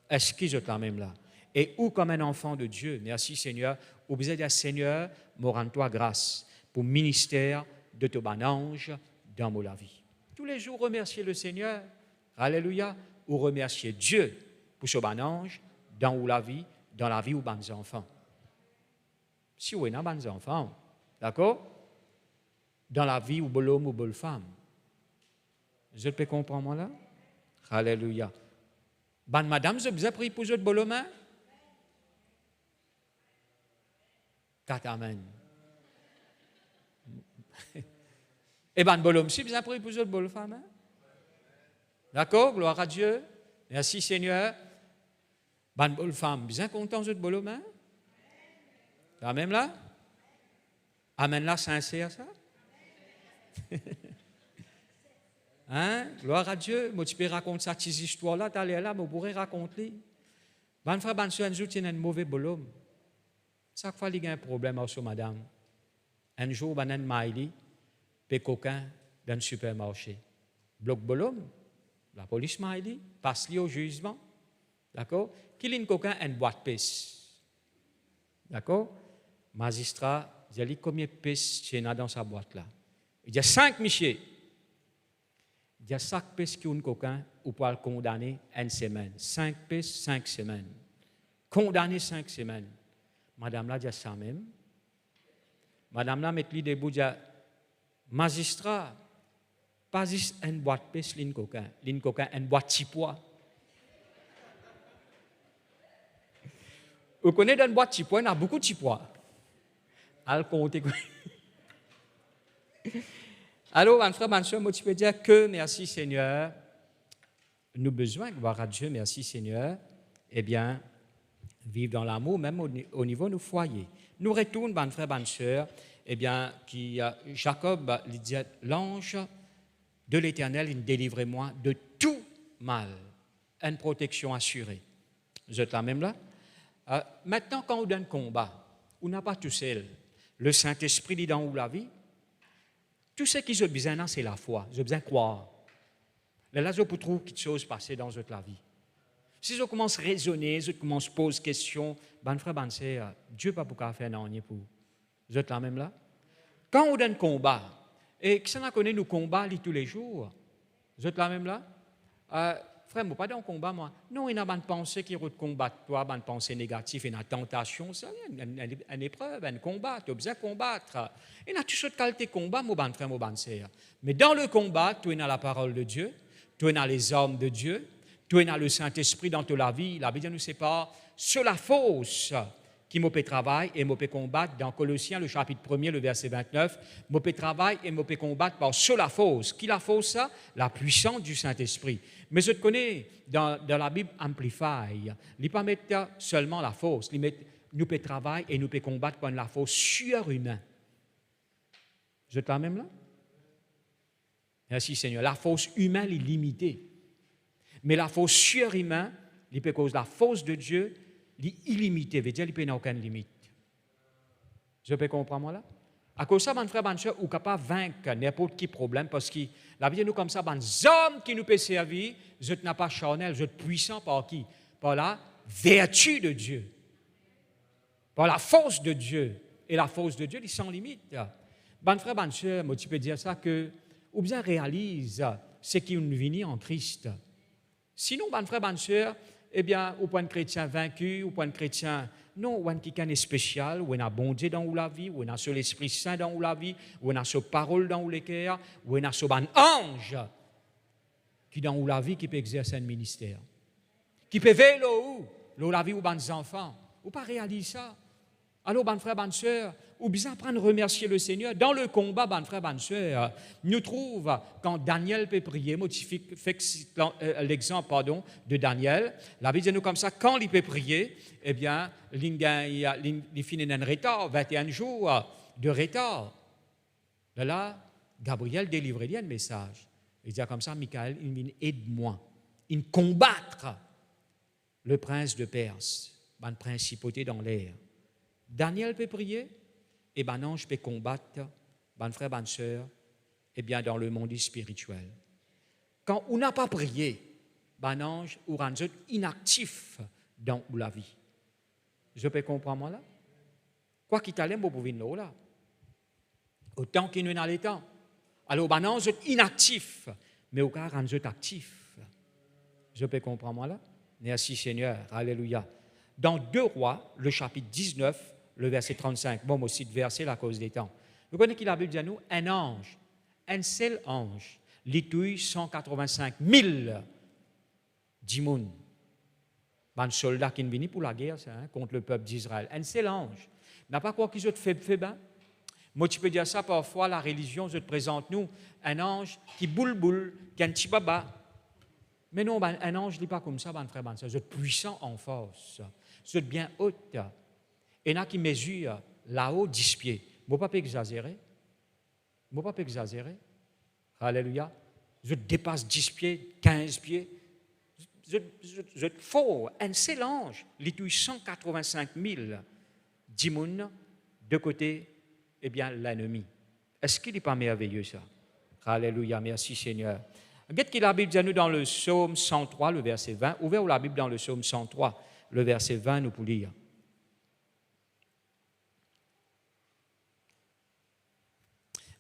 Est-ce que je t'en même là? Et où comme un enfant de Dieu, merci Seigneur, où vous êtes Seigneur, me rends-toi grâce pour le ministère de ton bon ange dans ma vie. Tous les jours, remercier le Seigneur, alléluia, ou remercier Dieu pour ce bon ange dans la vie où bons enfants. Si vous avez bons enfants, d'accord? Dans la vie où bon homme ou bonne femme. Je peux comprendre moi là? Alléluia. Bonne madame, je vous ai pris pour votre bon homme? Amen. Et bon homme, si vous avez pris pour votre bonne femme? Hein? D'accord? Gloire à Dieu. Merci Seigneur. Bonne femme, bien content de votre bon homme? Là même là? Amen là, sincère ça? Hein? Gloire à Dieu. Moi, tu peux raconter cette petite histoire-là, tu allais là, mais vous pourrez raconter. Bonne frère, bonne soeur, un jour, tu as un mauvais bonhomme. Chaque fois, il y a un problème avec madame. Un jour, il y a un maïli, puis coquin dans le supermarché. Bloc bonhomme, la police maïli, passe-lui au jugement. D'accord? Qu'il y a un coquin, une boîte pisse. D'accord? Magistrat, il dit combien de pistes tu as dans sa boîte-là? Il y a 5 michets. Il y a 5 pistes qui ont un coquin ou pour le condamner une semaine. 5 pistes, 5 semaines. Condamné 5 semaines. Madame là dit ça même. Madame là met lui debout dit magistrat, pas juste une boîte piste, l'in coquin, une boîte de pois. Vous connaissez une boîte de pois, il y a beaucoup de pois. Alors, comptez. Alors, mon frère, ma soeur, moi, tu peux dire que, merci Seigneur, nous avons besoin, gloire à Dieu, merci Seigneur, vivre dans l'amour, même au niveau de nos foyers. Nous retournons, mon frère, ma soeur, Jacob, il dit, l'ange de l'Éternel, il délivre-moi de tout mal, une protection assurée. Vous êtes là même là? Maintenant, quand on donne combat, on n'a pas tout seul. Le Saint-Esprit dit dans la vie, tout ce qu'ils ont besoin, c'est la foi. Ils ont besoin de croire. Là, je peux trouver quelque chose passer dans votre vie. Si je commence à raisonner, je commence à poser des questions, ben frère, ben c'est Dieu pas pour faire non pour vous. Vous êtes là même là? Quand on donne combat, et que ça n'a connu nos combats tous les jours, vous êtes là même là? Frère, moi, pas dans le combat, moi. Non, il y a une pensée qui combat toi, une pensée négative, une tentation, c'est une épreuve, un combat, tu as besoin de combattre. Il y a toutes sortes de qualités de combat, mon frère, mon sœur. Mais dans le combat, tu as la parole de Dieu, tu as les hommes de Dieu, tu as le Saint-Esprit dans ta vie. La Bible nous sépare sur la fausse qui m'a fait travail et m'a fait combattre dans Colossiens, le chapitre 1er, le verset 29. M'a fait travail et m'a fait combattre par sur la fausse. Qui la fausse ça? La puissance du Saint-Esprit. Mais je te connais dans la Bible Amplify, il ne pas mettre seulement la fausse, il met nous fait travail et nous fait combattre par la fausse surhumaine. Je te la même là? Merci Seigneur. La force humaine est limitée. Mais la force surhumaine, il peut cause la force de Dieu, est illimitée. Veut dire qu'il n'y a aucune limite. Je peux comprendre moi là? À cause de ça, mon frère, mon soeur, ou capable de vaincre n'importe quel problème, parce que la vie nous comme ça, les hommes qui nous peuvent servir, je n'ai pas charnel, je suis puissant par qui? Par la vertu de Dieu. Par la force de Dieu. Et la force de Dieu, il est sans limite. Mon frère, mon soeur, moi, tu peux dire ça que ou bien réalise ce qui nous vient en Christ. Sinon, mon frère, ma soeur, eh bien, au point de chrétien vaincu, au point de chrétien, non, ou un quelqu'un est spécial, ou on a bon Dieu dans la vie, ou on a sur l'Esprit Saint dans la vie, ou on a sur parole dans le cœur, ou on a sur un ange qui dans la vie qui peut exercer un ministère, qui peut veiller la vie ou les enfants, ou pas réaliser ça. Alors, mon frère, ma soeur, ou bien apprendre à remercier le Seigneur. Dans le combat, mon frère, ma soeur, nous trouvons, quand Daniel peut prier, moi, tu fais l'exemple de Daniel, la Bible dit nous comme ça, quand il peut prier, eh bien, il finit un retard, 21 jours de retard. Là, Gabriel délivre un message. Il dit comme ça, Michael, il aide-moi, il combattre le prince de Perse, une principauté dans l'air. Daniel peut prier, et ben ange peut combattre, ben frère, ben sœur, et bien dans le monde spirituel. Quand on n'a pas prié, ben ange ou rend inactif dans la vie. Je peux comprendre moi là? Quoi qu'il t'aime, vous pouvez nous là. Autant qu'il nous dans les temps. Alors ben ange inactif, mais au cas rend actif. Je peux comprendre moi là? Merci Seigneur, alléluia. Dans 2 Rois, le chapitre 19, le verset 35, bon, aussi de verset à cause des temps. Vous connaissez qui la Bible dit à nous? Un ange, un seul ange, l'étouille 185 000 d'Imoun. Un soldat qui est venu pour la guerre ça, contre le peuple d'Israël. Un seul ange. N'a pas quoi qu'ils ont fait ben? Moi, tu peux dire ça parfois, la religion, je te présente nous, un ange qui boule, qui a un petit baba. Mais non, ben, un ange n'est pas comme ça, ben, frère, ben, ça. Je suis puissant en force. Je suis bien haute. Et il y en a qui mesurent là-haut 10 pieds. Je ne peux pas exagérer. Je ne peux pas exagérer. Alléluia. Je dépasse 10 pieds, 15 pieds. Je faux. Un seul ange, il touche 185 000 d'immunes de côté, eh bien, l'ennemi. Est-ce qu'il n'est pas merveilleux, ça? Alléluia. Merci, Seigneur. Regardez que la Bible dit à nous dans le psaume 103, le verset 20. Ouvrez la Bible dans le psaume 103, le verset 20, nous pour lire.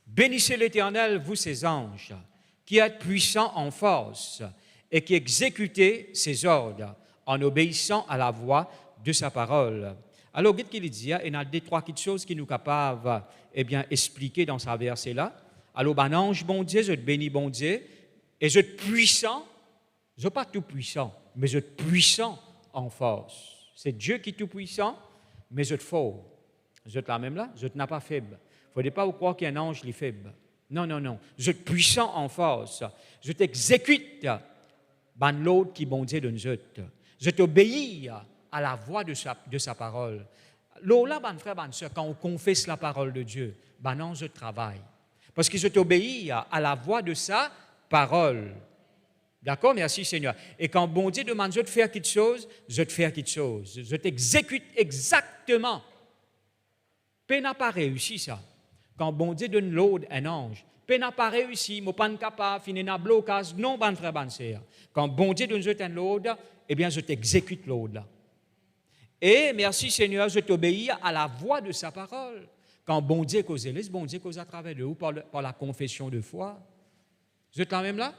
Bénissez l'Éternel, vous ses anges, qui êtes puissants en force et qui exécutez ses ordres en obéissant à la voix de sa parole. Alors, qu'est-ce qu'il dit? Il y a des 3 choses qui nous capables expliquer dans ce verset-là. Alors, ben ange, bon Dieu, je te bénis, bon Dieu, et je suis puissant, je ne suis pas tout puissant, mais je suis puissant en force. C'est Dieu qui est tout puissant, mais je suis fort. Je suis la même là, je n'ai pas faible. Il ne faut pas croire qu'un ange est faible. Non. Je suis puissant en force. Je t'exécute dans l'autre qui bon Dieu de nous. Je t'obéis à la voix de sa parole. Là, mon frère, ma soeur, quand on confesse la parole de Dieu, non, je travaille. Parce que je t'obéis à la voix de sa parole. D'accord? Merci Seigneur. Et quand bon Dieu demande de faire quelque chose, je te fais quelque chose. Je t'exécute exactement. Peine n'a pas réussi ça. Quand bon Dieu donne l'autre un ange, peine n'a pas réussi, je ne suis pas capable, je suis en blocage. Non, bon frère, bonne sœur. Quand bon Dieu donne un l'autre, eh bien, je t'exécute l'autre là. Et merci Seigneur, je t'obéis à la voix de sa parole. Quand bon Dieu cause, bon Dieu cause à travers de vous par la confession de foi. Vous êtes quand même là?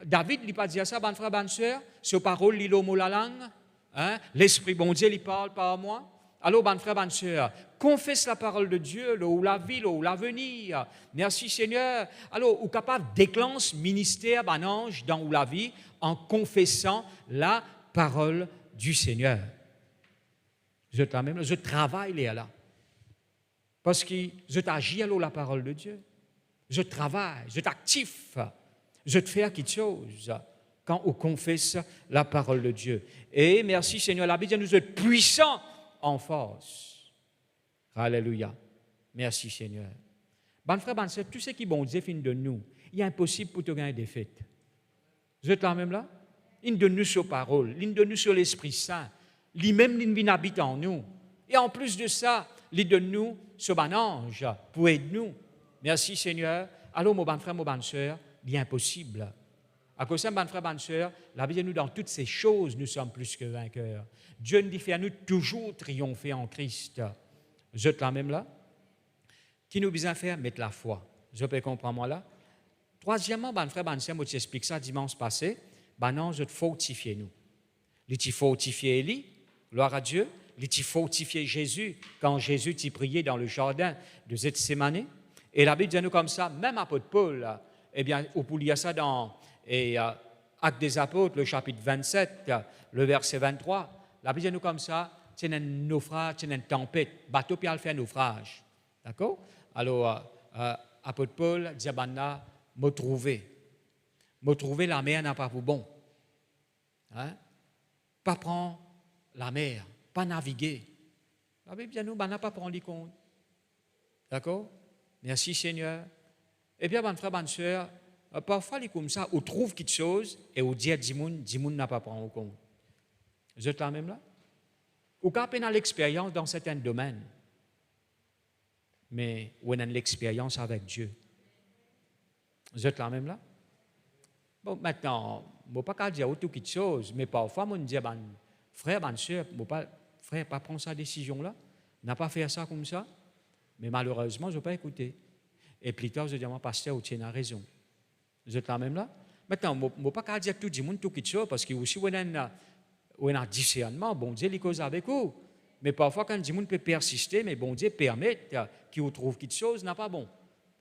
David, il n'a pas dit ça, bon frère, bonne sœur, sur parole, l'île mot la langue. Hein? L'Esprit bon Dieu, il parle par moi. Alors, bonne frère, bonne sœur, confesse la parole de Dieu, là où la vie, là où l'avenir. Merci Seigneur. Alors, ou capable déclenche ministère, ben ange, dans où la vie, en confessant la parole du Seigneur. Je travaille là. Parce que je t'agis à la parole de Dieu. Je travaille, je t'actif, je te fais quelque chose quand on confesse la parole de Dieu. Et merci Seigneur, la Bible nous est puissant en force. Alléluia. Merci Seigneur. Bon frère, bonne sœur, tout ce qui est bon Dieu fin de nous, il est impossible pour te gagner des fêtes. Vous êtes là même là? Il donne nous sur parole, il donne nous sur l'Esprit Saint, lui-même il habite en nous. Et en plus de ça, il donne nous sur un ange pour aider nous. Merci Seigneur. Alors mon bon frère, mon bonne sœur, il est impossible. À cause de ça, mon frère, bonne sœur, la Bible nous dans toutes ces choses, nous sommes plus que vainqueurs. Dieu nous dit fait à nous toujours triompher en Christ. Je te la même là. Qui nous besoin faire? Mettre la foi. Je peux comprendre moi là. Troisièmement, mon frère, bonne sœur, moi t'explique ça dimanche passé. Ben non, je te fortifier nous. Il te fortifier Élie, gloire à Dieu. Il te fortifier Jésus quand Jésus t'y priait dans le jardin de Gethsémani. Et la Bible dit nous comme ça, même apôtre Paul, eh bien, on peut lire ça dans Actes des Apôtres, le chapitre 27, le verset 23. La Bible dit nous comme ça, c'est un naufrage, c'est une tempête, bateau puis elle fait un naufrage. D'accord? Alors, apôtre Paul dit me trouver la mer n'a pas pour bon. Hein? Pas prendre la mer, pas naviguer. La Bible dit nous, n'a pas prendre les comptes. D'accord? Merci Seigneur. Et bien, mon frère, bonne sœur, parfois, il est comme ça, on trouve quelque chose et on dit à Dimoun n'a pas pris en compte. Vous êtes là même là? Ou quand on a l'expérience dans certains domaines, mais on a l'expérience avec Dieu. Vous êtes là même là? Bon, maintenant, je ne peux pas dire tout quelque chose, mais parfois, on dit, frère, bonne sœur, frère, pas prendre sa décision-là, n'a pas fait ça comme ça. Mais malheureusement, je ne vais pas écouter. Et plus tard, je dis à mon pasteur, tu as raison. Vous êtes là même là? Maintenant, je ne peux pas dire tout le monde tout quelque chose, parce qu'il y a aussi un discernement, bon Dieu, il cause avec vous. Mais parfois, quand le monde peut persister, mais bon Dieu permet qu'il trouve quelque chose, n'a pas bon.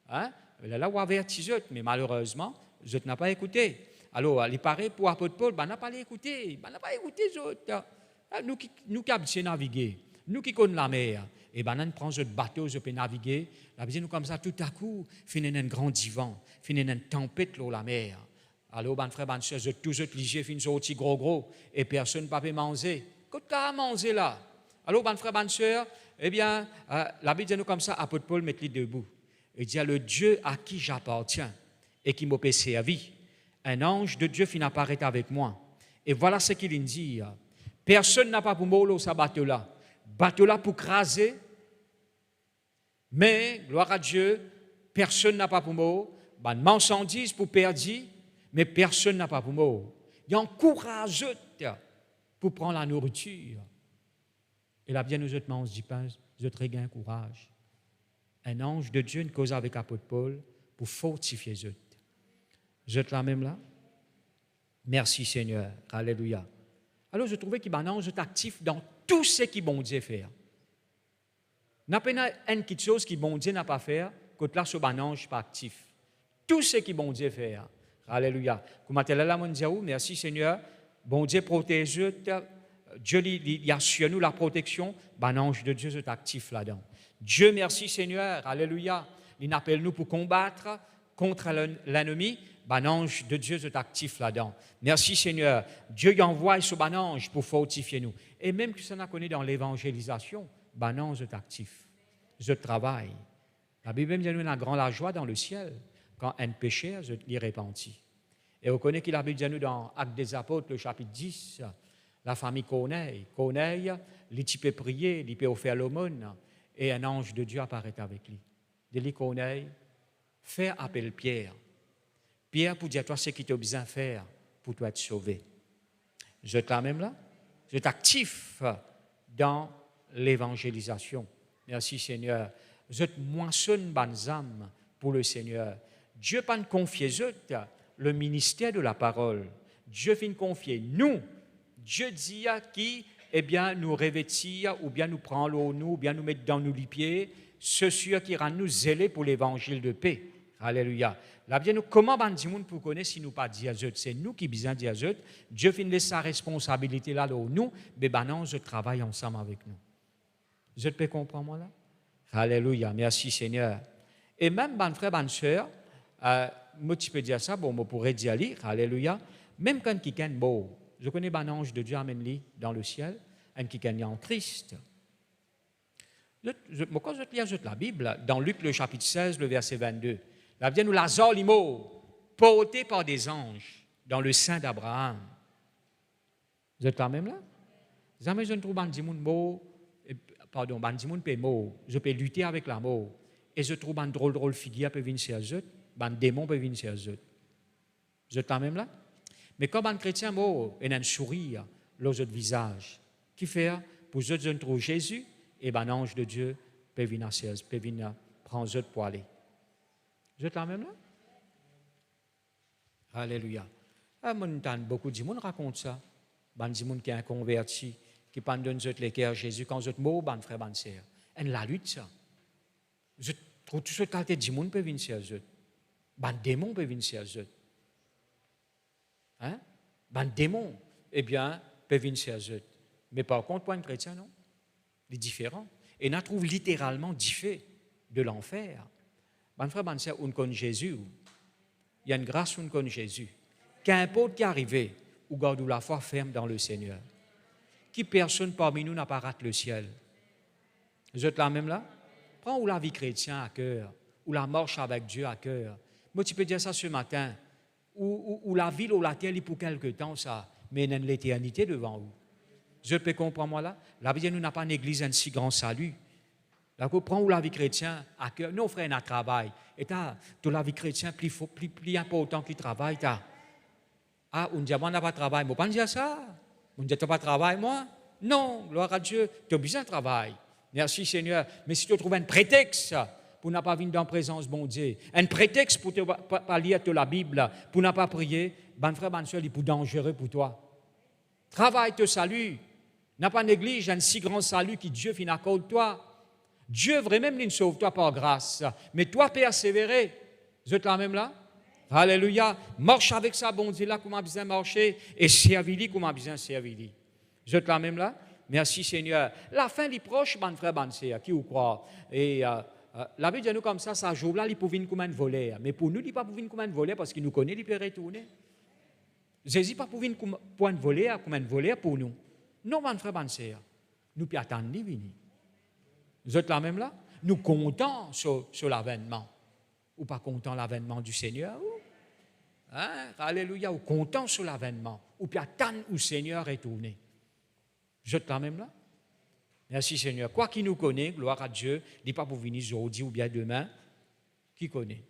Hein? Là, on avertit, mais malheureusement, je n'ai pas écouté. Alors, il paraît pour l'apôtre Paul, n'a pas écouté. N'a pas écouté, nous qui avons navigué, nous qui connaissons la mer. Et on prend ce bateau, je peux naviguer. La vie nous comme ça, tout à coup, finit un grand divan, finit une tempête dans la mer. Alors, mon frère, mon soeur, je tous obligé, finit sorti gros, et personne ne peut manger. Qu'est-ce qu'il a mangé là? Alors, mon frère, mon soeur, eh bien, la Bible dit nous comme ça, apôtre Paul met les debout. Il dit, le Dieu à qui j'appartiens et qui m'a servi, un ange de Dieu finit apparaître avec moi. Et voilà ce qu'il dit. Personne n'a pas pour mourir ce bateau-là. Bateau-là pour craser, mais, gloire à Dieu, personne n'a pas pour mourir. Marchandise pour perdre, mais personne n'a pas pour mourir. Il y a un courage pour prendre la nourriture. Et là, bien, nous autres, on se dit, je regagne courage. Un ange de Dieu, une cause avec l'apôtre Paul, pour fortifier les autres. Vous êtes là même là? Merci Seigneur. Alléluia. Alors, je trouvais qu'il y a un ange actif dans tout ce qui bon Dieu fait. N'a pas une petite chose qui bon Dieu n'a pas fait, que là, ce un ange pas actif. Tout ce qui bon Dieu fait. Alléluia. Comme tu là, mon Dieu, merci Seigneur. Bon Dieu protège, Dieu il assure nous la protection, un ange de Dieu est actif là-dedans. Dieu merci Seigneur. Alléluia. Il appelle nous pour combattre contre l'ennemi. Un ange de Dieu est actif là-dedans. Merci Seigneur. Dieu y envoie ce ange pour fortifier nous. Et même que ça n'a connu dans l'évangélisation, un ange est actif. Je travaille. La Bible dit nous a grand la joie dans le ciel quand un pécheur l'y repentit. Et on connaît qu'il a dit nous dans Actes des Apôtres, le chapitre 10, la famille Corneille, il peut prier, il peut offrir l'aumône, et un ange de Dieu apparaît avec lui. Délit Corneille, fais appel Pierre. Pierre pour dire à toi ce qu'il t'a besoin de faire pour toi être sauvé. Je suis là même là. Je suis actif dans l'évangélisation. Merci Seigneur. Je moissonne bonnes âmes pour le Seigneur. Dieu pas nous confier le ministère de la parole. Dieu vient confier nous. Dieu dit à qui eh bien, nous revêtir, ou bien nous prendre l'eau, ou bien nous mettre dans nos pieds, ceux qui rendent nous zélés pour l'évangile de paix. Alléluia. Là, bien, nous, comment on monde pour connaître si nous pas dire c'est nous qui besoin dire Dieu finit sa responsabilité là, nous, mais non, je travaille ensemble avec nous. Je peux comprendre, moi, là? Alléluia. Merci, Seigneur. Et même, mon frère, bonne soeur, moi, tu peux dire ça, bon, moi, pourrais dire lire, alléluia, même quand quelqu'un est beau, je connais un ange de Dieu, amène-lui dans le ciel, un qui est en Christ. Quand je lis la Bible, dans Luc, le chapitre 16, le verset 22, là, bien, nous, Lazare, l'imo, porté par des anges dans le sein d'Abraham. Vous êtes là même là? Jamais je ne trouve pas un mot, pardon, un mot, je peux lutter avec la mort. Et je trouve un drôle figure peut venir chez eux, un démon peut venir chez eux. Vous êtes là même là? Mais comme un chrétien, il a un sourire dans votre visage. Qui fait pour eux, je trouve Jésus et un ange de Dieu peut venir prendre eux pour aller. Vous êtes là même là? Alléluia. Beaucoup de monde raconte ça. Beaucoup de monde qui est converti, qui pendant les cœurs Jésus, quand vous êtes mort, ban frère, ban sœur. Et la lutte, ça. Je trouve tout ce qualité de monde peut venir chez eux. Ban démon peut venir chez eux. Hein? Ben, démon, eh bien, peut venir chez eux. Mais par contre, pour un chrétien, non. Il est différent. Et on trouve littéralement différent de l'enfer. Ben, frère, ben, c'est on connaît Jésus. Il y a une grâce où on connaît Jésus. Qu'importe qui arrive, ou garde la foi ferme dans le Seigneur. Qui personne parmi nous n'a pas raté le ciel. Vous êtes là même là? Prends ou la vie chrétienne à cœur, ou la marche avec Dieu à cœur. Moi, tu peux dire ça ce matin. Ou la ville ou la terre pour quelque temps, ça, mais il y a l'éternité devant vous. Je peux comprendre, moi, là. La vie, nous n'a pas une église, un si grand salut. D'accord? Prends la vie chrétienne à cœur. Nos frères, ils travaillent. Et tu la vie chrétienne plus important qu'ils travaillent. On dit, moi, on n'a pas de travail. Moi, pas dire ça. On dit, tu n'as pas de travail, moi? Non, gloire à Dieu, tu as besoin de travail. Merci, Seigneur. Mais si tu trouves un prétexte pour ne pas venir dans la présence de bon Dieu, un prétexte pour ne pas lire la Bible, pour ne pas prier, ben frère, ben soeur, il est plus dangereux pour toi. Travaille, te salue. N'a pas néglige un si grand salut que Dieu finit à cause de toi. Dieu vraiment ne sauve toi par grâce, mais toi persévérer. Vous êtes là même là? Alléluia. Marche avec ça, bon Dieu, là, comment besoin marcher, et servir-lui, comment besoin servir-lui. Vous êtes là même là? Merci Seigneur. La fin est proche, ben frère, ben sœur, qui vous croit? Et la Bible dit nous comme ça joue là, il peut venir comme un voleur. Mais pour nous, il ne peut pas venir comme un voleur parce qu'il nous connaît, il peut retourner. Jésus pas pour venir comme un voleur pour nous. Non, mon frère, mon sœur, nous pouvons attendre lui venir. Vous êtes là même là? Nous comptons sur l'avènement. Ou pas comptons l'avènement du Seigneur? Hein? Alléluia, ou comptons sur l'avènement. Ou puis attendre où le Seigneur est tourné. Vous êtes là même là? Merci Seigneur. Quoi qu'il nous connaît, gloire à Dieu, il n'est pas pour venir aujourd'hui ou bien demain, qui connaît.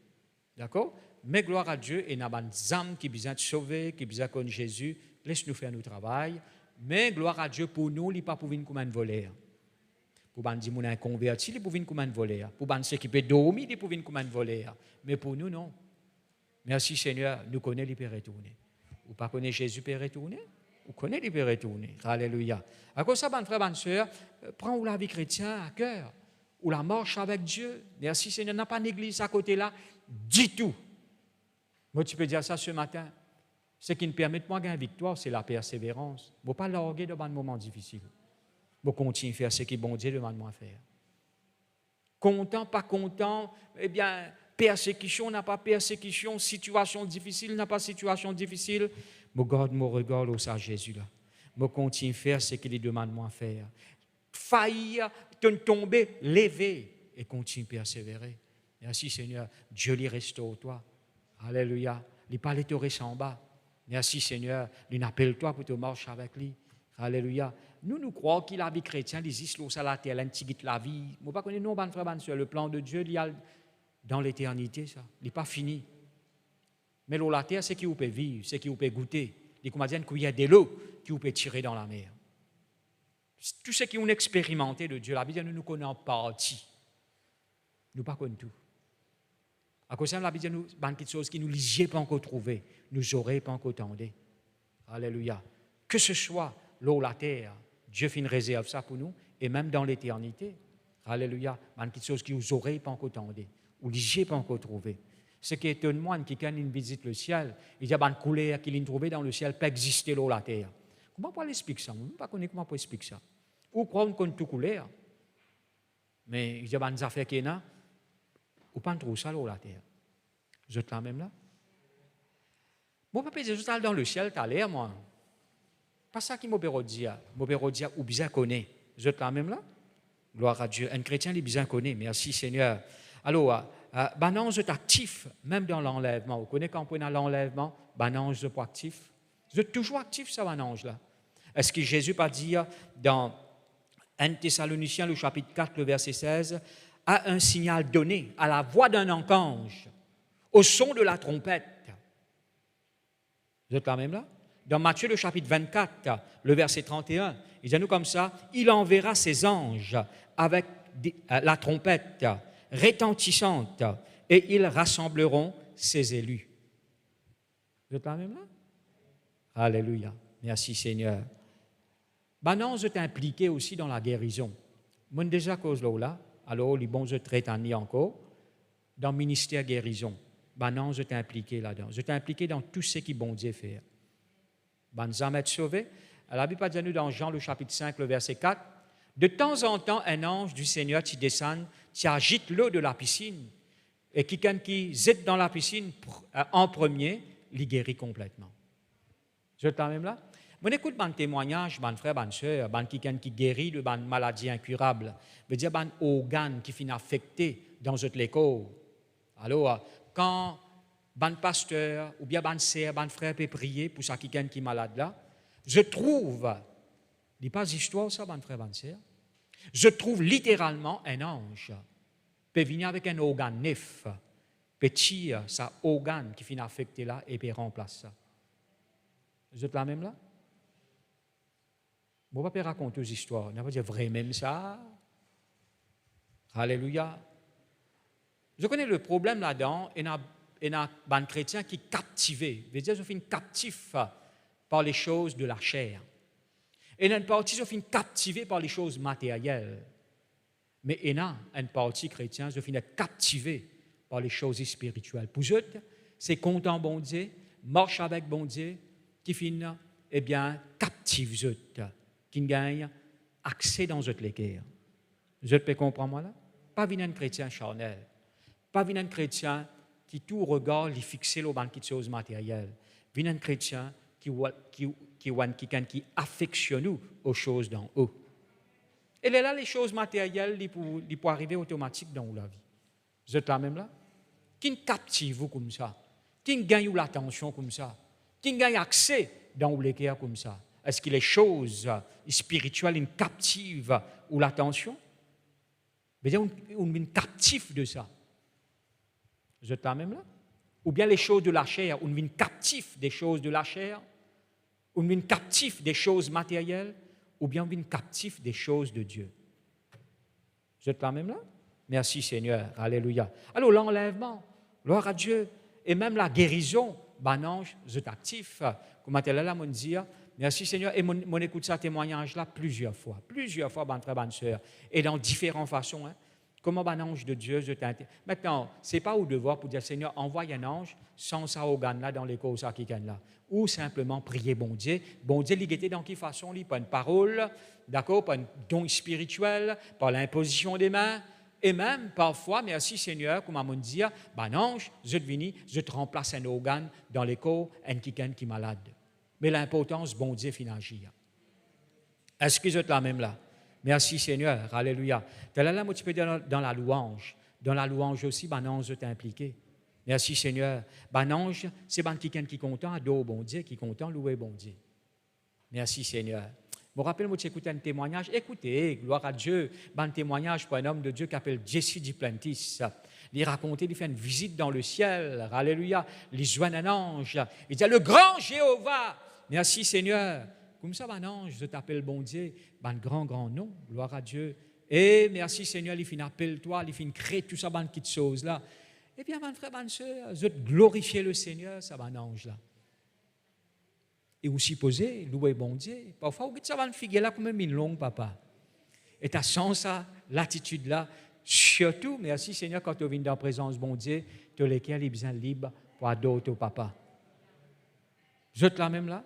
D'accord? Mais gloire à Dieu, et il y a des âmes qui ont besoin de sauver, qui ont besoin de connaître Jésus, laisse-nous faire notre travail. Mais gloire à Dieu, pour nous, il n'est pas pour venir comme un voleur. Pour les gens qui sont convertis, il est pour venir comme un voleur. Pour les gens qui peuvent dormir, il est pour venir comme un voleur. Mais pour nous, non. Merci Seigneur, nous connaissons, il peut retourner. Vous ne connaissez pas Jésus, il peut retourner? Vous connaissez, il peut retourner. Alléluia. À cause de ça, mon frère, ma soeur, prends la vie chrétienne à cœur. Ou la marche avec Dieu. Merci Seigneur, n'a pas d'église à côté là. Du tout. Moi, tu peux dire ça ce matin. Ce qui me permet de moi gagner victoire, c'est la persévérance. Je ne vais pas larguer devant un moment difficile. Je vais continuer à faire ce que bon Dieu demande moi à faire. Content, pas content, eh bien, persécution, n'a pas persécution, situation difficile, n'a pas situation difficile. Je garde mon regard au Seigneur Jésus là. Je continue à faire ce qu'il demande moi à faire. Faillir, tomber, lever et continue à persévérer. Merci Seigneur, Dieu lui restaure toi. Alléluia. Il parle de te en bas. Merci Seigneur, il appelle toi pour te marcher avec lui. Alléluia. Nous croyons qu'il a la vie chrétienne, il existe sur la terre, il la vie. Je ne connais pas, non, frère, le plan de Dieu, il y a dans l'éternité, ça. Il n'est pas fini. Mais la terre, c'est qui vous peut vivre, c'est qui vous peut goûter. Il y a une cuillère de l'eau qui vous peut tirer dans la mer. Tout ce qui ont expérimenté de Dieu, la Bible nous connaît en partie. Nous ne connaissons pas tout. À cause de la Bible nous a quelque chose qui nous n'avons pas encore trouvé, nous n'aurons pas encore entendu. Alléluia. Que ce soit l'eau, la terre, Dieu fait une réserve ça pour nous, et même dans l'éternité. Alléluia. Il y a quelque chose que vous n'aurez pas encore entendu, ou que je n'ai pas encore trouvé. Ce qui étonne moi, qui quand il visite le ciel, il dit, une couleur qu'il a trouvée dans le ciel peut exister là, la terre. Comment on peut expliquer ça? Je ne sais pas comment on peut expliquer ça. Ou croire qu'on a tout couleur. Mais il dit, des affaires qu'il y a, ou pas trouver ça là, la terre. Vous êtes là même là? Mon papa dit, je suis dans le ciel, tu as l'air, moi. Pas ça qui m'a dit. M'a dit, ou bien connaît. Vous êtes là même là? Gloire à Dieu. Un chrétien, il est bien connu. Merci Seigneur. Alors, ben ange est actif, même dans l'enlèvement. Vous connaissez quand on prend l'enlèvement, ben ange est actif. Vous êtes toujours actif, ça, ben ange là. Est-ce que Jésus pas dit dans 1 Thessaloniciens, le chapitre 4, le verset 16, a un signal donné à la voix d'un archange, au son de la trompette. Vous êtes là même là? Dans Matthieu, le chapitre 24, le verset 31, il dit à nous comme ça, il enverra ses anges avec la trompette retentissante et ils rassembleront ses élus. Vous êtes là même là? Alléluia. Merci Seigneur. Maintenant, vous êtes impliqué aussi dans la guérison. Moi, déjà, cause là, alors, les bons êtes traités encore, dans le ministère guérison. Maintenant, vous êtes impliqué là-dedans. Vous êtes impliqué dans tout ce qui bon Dieu fait. Nous allons être sauvés. La Bible dit nous dans Jean, le chapitre 5, le verset 4, de temps en temps, un ange du Seigneur qui descend, qui agite l'eau de la piscine, et quelqu'un qui jette dans la piscine en premier, il guérit complètement. Vous êtes là même là? Moi, écoute mon témoignage, mon frère, mon soeur, quelqu'un qui guérit de une maladie incurable, veut dire un organe qui finit affecté dans notre corps. Alors, quand un pasteur ou bien un sœur, un frère peut prier pour ça quelqu'un qui est malade là, je trouve, il n'y a pas d'histoire ça, mon frère, mon sœur, je trouve littéralement un ange peut venir avec un organe neuf, petit, ça organe qui finit affecté là et peut remplacer ça. Vous êtes là même là? Mon papa raconte aux histoires. On va dire vrai même ça. Alléluia. Je connais le problème là-dedans. Il y a un chrétien qui est captivé. Je veux dire, je suis captif par les choses de la chair. Et il y a une partie, je suis captivé par les choses matérielles. Mais il y a une partie chrétienne, je suis captivé par les choses spirituelles. Pour eux, c'est content bon Dieu, marche avec bon Dieu, qui finit, eh bien, captive eux, qui gagne accès dans eux les guerres. Vous pouvez comprendre moi là? Pas venir un chrétien charnel, pas venir un chrétien qui tout regarde les fixer au banquet de choses matérielles. Venir un chrétien qui affectionne aux choses d'en haut. Et là, les choses matérielles, ils peuvent arriver automatiques dans la vie. Vous êtes là même là? Qui captive vous comme ça? Qui gagne l'attention comme ça? Qui gagne accès dans les cœurs comme ça? Est-ce que les choses spirituelles une captive ou l'attention? On est captif de ça. Vous êtes là même là? Ou bien les choses de la chair, on est captif des choses de la chair? On est captif des choses matérielles? Ou bien on est captif des choses de Dieu? Vous êtes là même là? Merci Seigneur. Alléluia. Alors l'enlèvement, gloire à Dieu, et même la guérison, ben ange, vous êtes actif. Comme elle là, mon dire, merci Seigneur. Et mon écoute ça témoignage-là plusieurs fois, ben très bonne sœur, et dans différentes façons. Hein. Comment un ange de Dieu, je t'intéresse. Maintenant, ce n'est pas au devoir pour dire Seigneur, envoie un ange sans ça organe là dans les causes qui gagnent là. Ou simplement prier bon Dieu. Bon Dieu, il était dans quelle façon? Pas une parole, d'accord, pas un don spirituel, pas l'imposition des mains. Et même, parfois, merci Seigneur, comme on me dit, ben ange, je te vini, je te remplace un organe dans les corps, un qui est malade. Mais l'importance, bon Dieu, fin agir. Est-ce que vous êtes là même là? Merci Seigneur, alléluia. Tu là, moi, tu peux dire dans la louange. Dans la louange aussi, ben ange est impliqué. Merci Seigneur. Ben ange, c'est ben quelqu'un qui est content, adore bon Dieu, qui est content, louer bon Dieu. Merci Seigneur. Je me rappelle, moi, tu écoutes un témoignage. Écoutez, gloire à Dieu, un témoignage pour un homme de Dieu qui s'appelle Jesse Duplantis. Il racontait, il fait une visite dans le ciel. Alléluia. Il joint un ange. Il dit, le grand Jéhovah. Merci Seigneur. Comme ça, un ange, je t'appelle bon Dieu. Un grand nom. Gloire à Dieu. Et merci Seigneur, il finit appelle toi, il finit créer tout ça, une petite chose là. Et bien, mon frère, ma soeur, je glorifier le Seigneur, ça, un ange là. Et aussi poser, louer bon Dieu. Parfois, vous ça va me figuer là comme une longue, papa. Et tu as sens ça, l'attitude-là. Surtout, merci Seigneur, quand tu viens dans la présence bon Dieu, tu as lesquels ils sont libres pour adorer ton papa. Vous êtes là même là?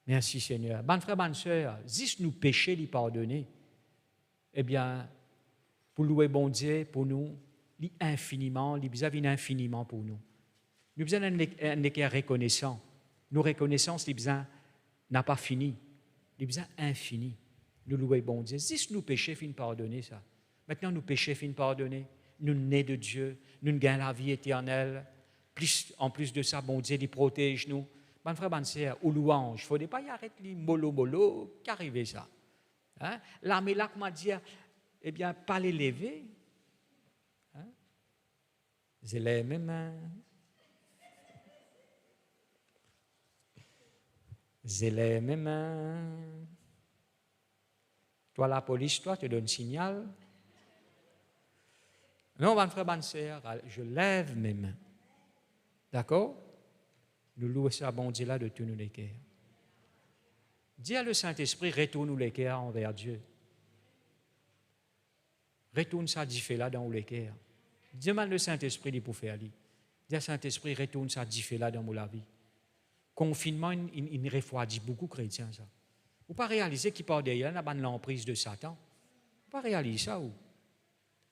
Merci Seigneur. Bonne frère, bonne soeur, si nous péchés, les pardonner, eh bien, pour louer bon Dieu, pour nous, infiniment, il infiniment pour nous. Nous besoin d'un équerre reconnaissant. Nos reconnaissances, les besoins n'a pas fini. Les besoins infinis. Nous louer bon Dieu. Si nous péchés, fin pardonner ça. Maintenant, nous péchés, fin pardonner. Nous nés de Dieu. Nous gagnons la vie éternelle. En plus de ça, bon Dieu, il protège nous. Bon frère, bonne sœur, ou louange, il ne faudrait pas y arrêter les mollo, qu'arriver ça. Hein? Là, mais là, comment dire, eh bien, pas les lever. Hein? Je lève mes mains. Je lève mes mains. Toi, la police, toi, te donne signal. Non, bon frère, bonne sœur, je lève mes mains. D'accord? Nous louons ça, bon Dieu, là, de tous nos cœurs. Dis à le Saint-Esprit, retourne les cœurs envers Dieu. Retourne ça, dit là dans les cœurs. Demande le Saint-Esprit de pour faire lui. Dis à Saint-Esprit, retourne ça, dit là dans la vie. Confinement, il refroidit beaucoup de chrétiens, ça. Vous ne pas réaliser qu'il part derrière l'emprise de Satan. Vous ne pas réaliser ça, ou?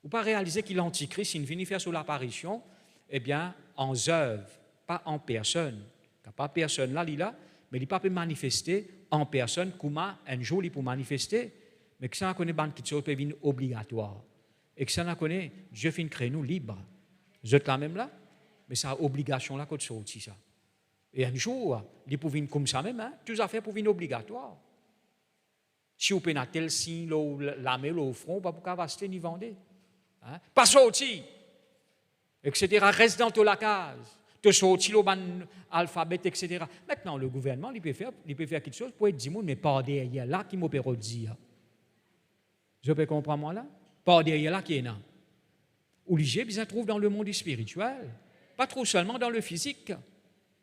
Vous ne pas réaliser qu'il l'antichrist, il vient faire sur l'apparition, eh bien, en œuvre, pas en personne. Pas personne là, mais il ne peut pas manifester en personne, comme un jour il peut manifester, mais que ça connaît ban qui peut venir obligatoire. Et que ça connaît, Dieu fait créer nous libres. Vous êtes là même là, mais ça a obligation là qu'on sortit ça. Et un jour, il peut venir comme ça même, hein, toutes les affaires pour venir obligatoire. Si vous prenez tel signe, la main au front, pas pour qu'à acheter ni vendre. Hein? Pas sorti, etc. Reste dans la case. Te sorti le ban alphabet, etc. Maintenant, le gouvernement, il peut faire quelque chose pour être dit, mais pas derrière là qui m'opère dire. Je peux comprendre moi là? Pas derrière là qui est là. Obligé, bien trouve dans le monde spirituel. Pas trop seulement dans le physique.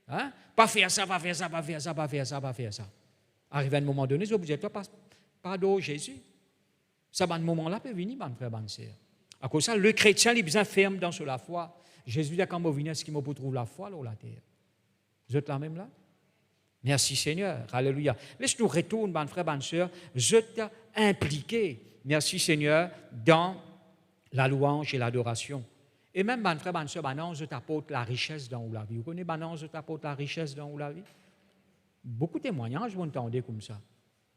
Hein? Pas faire ça, pas faire ça, pas faire ça, pas faire ça, pas faire ça. Arrivé à un moment donné, vous n'êtes pas adorer Jésus. Ça, à un moment-là, peut venir, mon frère, bonne sœur. À cause de ça, le chrétien, il est bien ferme dans la foi. Jésus dit quand vous venez, est-ce qu'il me trouve la foi là ou la terre? Vous êtes là même là? Merci Seigneur. Alléluia. Laisse-nous retourner, mon frère, bonne sœur. Je t'ai impliqué, merci Seigneur, dans la louange et l'adoration. Et même, mon frère, bonne sœur, je t'apporte la richesse dans la vie. Vous connaissez, je t'apporte la richesse dans la vie? Beaucoup de témoignages, vous entendez comme ça.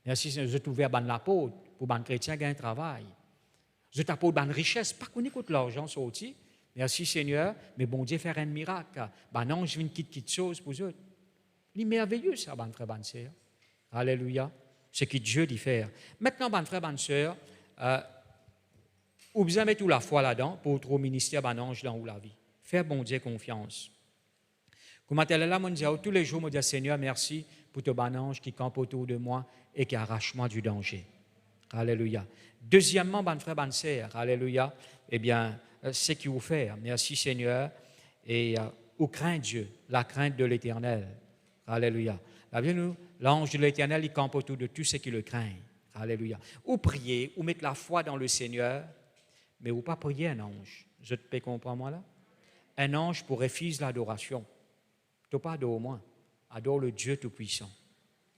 Merci Seigneur, je t'ouvre ban l'apôtre pour ban chrétien gagner un travail. Je t'apporte ban richesse, pas qu'on écoute l'argent sorti. Merci Seigneur, mais bon Dieu faire un miracle. Non, je viens de quitter quelque chose pour eux. C'est merveilleux ça, bon frère, bonne sœur. Alléluia. C'est ce que Dieu dit faire. Maintenant, bon frère, bonne sœur, vous besoin mettre toute la foi là-dedans pour votre ministère, bon ange dans la vie. Faire bon Dieu confiance. Comme elle est là, mon Dieu, tous les jours, mon Dieu, Seigneur, merci pour ton bon ange qui campe autour de moi et qui arrache-moi du danger. Alléluia. Deuxièmement, bon frère, bonne sœur, alléluia, eh bien, c'est qui vous faire. Merci Seigneur. Et vous craint Dieu, la crainte de l'Éternel. Alléluia. L'ange de l'Éternel, il campe autour de tous ceux qui le craignent. Alléluia. Ou prier, ou mettre la foi dans le Seigneur, mais ou pas prier un ange. Je te peux comprendre moi là? Un ange pour refuser l'adoration. Tu n'as pas adoré moi. Adore le Dieu Tout-Puissant.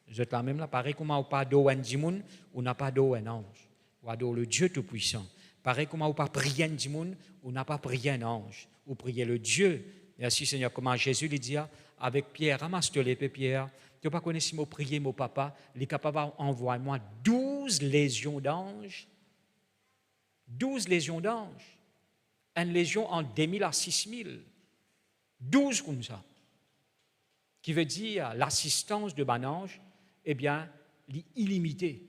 Je te la même là, pareil comme on n'a pas adoré un djimoun, on n'a pas adoré un ange. Ou adore le Dieu Tout-Puissant. Pareil comme on n'a pas prié un djimoun, on n'a pas prié un ange. Ou prier le Dieu. Merci Seigneur, comment Jésus lui dit avec Pierre, ramasse-toi l'épée Pierre. Tu n'as pas connu si moi prier mon papa, il est capable d'envoyer moi 12 légions d'anges. 12 légions d'anges. Une légion en 2000 à 6000. 12 comme ça. Qui veut dire l'assistance de ban ange, eh bien, illimitée.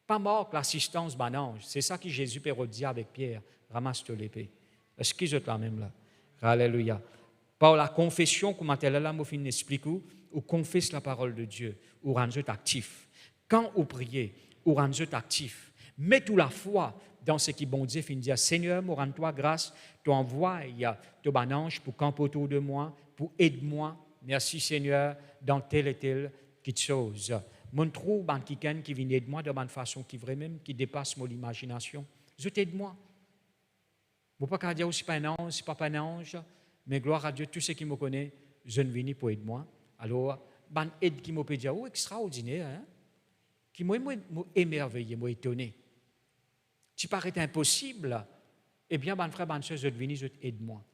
Pas mort que l'assistance ban ange. C'est ça que Jésus peut dire avec Pierre. Ramasse-toi l'épée. Est-ce qu'ils sont là même là? Alléluia. Par la confession, comme elle est là, je vais expliquer, ou confesse la parole de Dieu, ou rendre actif. Quand vous priez, ou rendre actif. Mettez la foi dans ce qui bon Dieu finit dire Seigneur, me rends-toi grâce, tu envoies ton ban ange pour camper autour de moi, pour aider moi. Merci Seigneur, dans telle et telle petite chose. Mon trou, quelqu'un qui vient de moi de une façon qui vraiment qui dépasse mon imagination. Je t'aide-moi. Je ne peux pas dire aussi pas un ange, c'est pas un ange, mais gloire à Dieu, tous ceux qui me connaissent, je ne viens pour aider moi. Alors, aide qui m'a peut dire, extraordinaire, hein? Qui m'a émerveillé, m'a étonné. Tu paraît impossible, eh bien, frère, soeur, je viens, je t'aide-moi.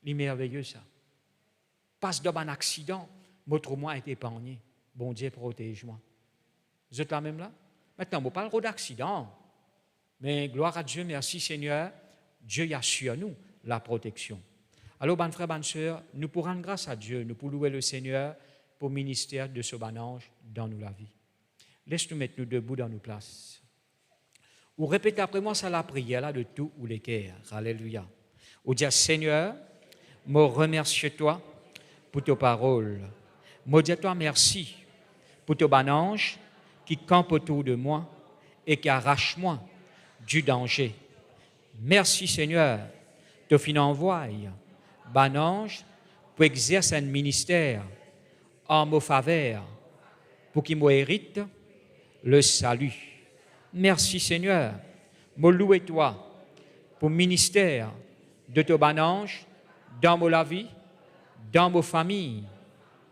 C'est merveilleux ça. Passe dans un accident, votre moi est épargné. Bon Dieu, protège-moi. Vous êtes là même là? Maintenant, je ne parle pas d'accident, mais gloire à Dieu, merci Seigneur, Dieu assure nous la protection. Alors, frère, soeur, nous pourrons rendre grâce à Dieu, nous pourrons louer le Seigneur pour le ministère de ce ange dans nous la vie. Laisse-nous mettre nous debout dans nos places. Ou répétez après moi ça la prière là de tout ou les cœurs. Alléluia. Ou dire Seigneur, me remercie toi pour tes paroles. Me dis toi merci pour ton ange qui campe autour de moi et qui arrache moi du danger. Merci Seigneur, te fin envoie ange pour exercer un ministère en ma faveur pour qu'il m'hérite le salut. Merci Seigneur, me louer toi pour le ministère de ton ange dans ma vie, dans ma famille,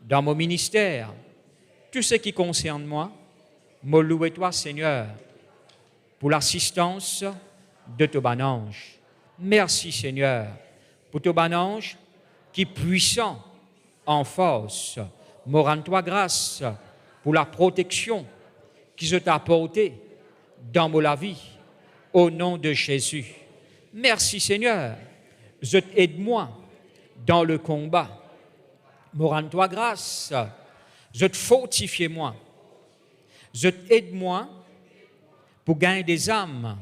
dans mon ministère, tout ce qui concerne moi, me louer toi Seigneur pour l'assistance de ton ange. Merci Seigneur pour ton ange qui est puissant en force. Me rends-toi grâce pour la protection qui je t'ai apportée dans ma vie, au nom de Jésus. Merci Seigneur, je t'aide-moi dans le combat. Me rends-toi grâce, je te fortifie moi. Je t'aide-moi pour gagner des âmes,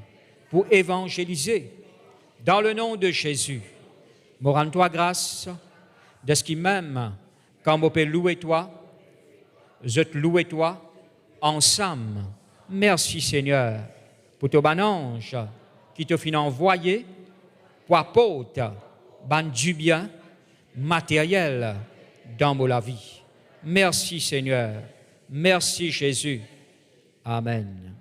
pour évangéliser, dans le nom de Jésus. Me rends-toi grâce de ce qui m'aime, quand je peux louer toi, je te loue toi, ensemble. Merci Seigneur pour ton ange qui te fait envoyer pour apporter du bien matériel dans ma vie. Merci Seigneur. Merci Jésus. Amen.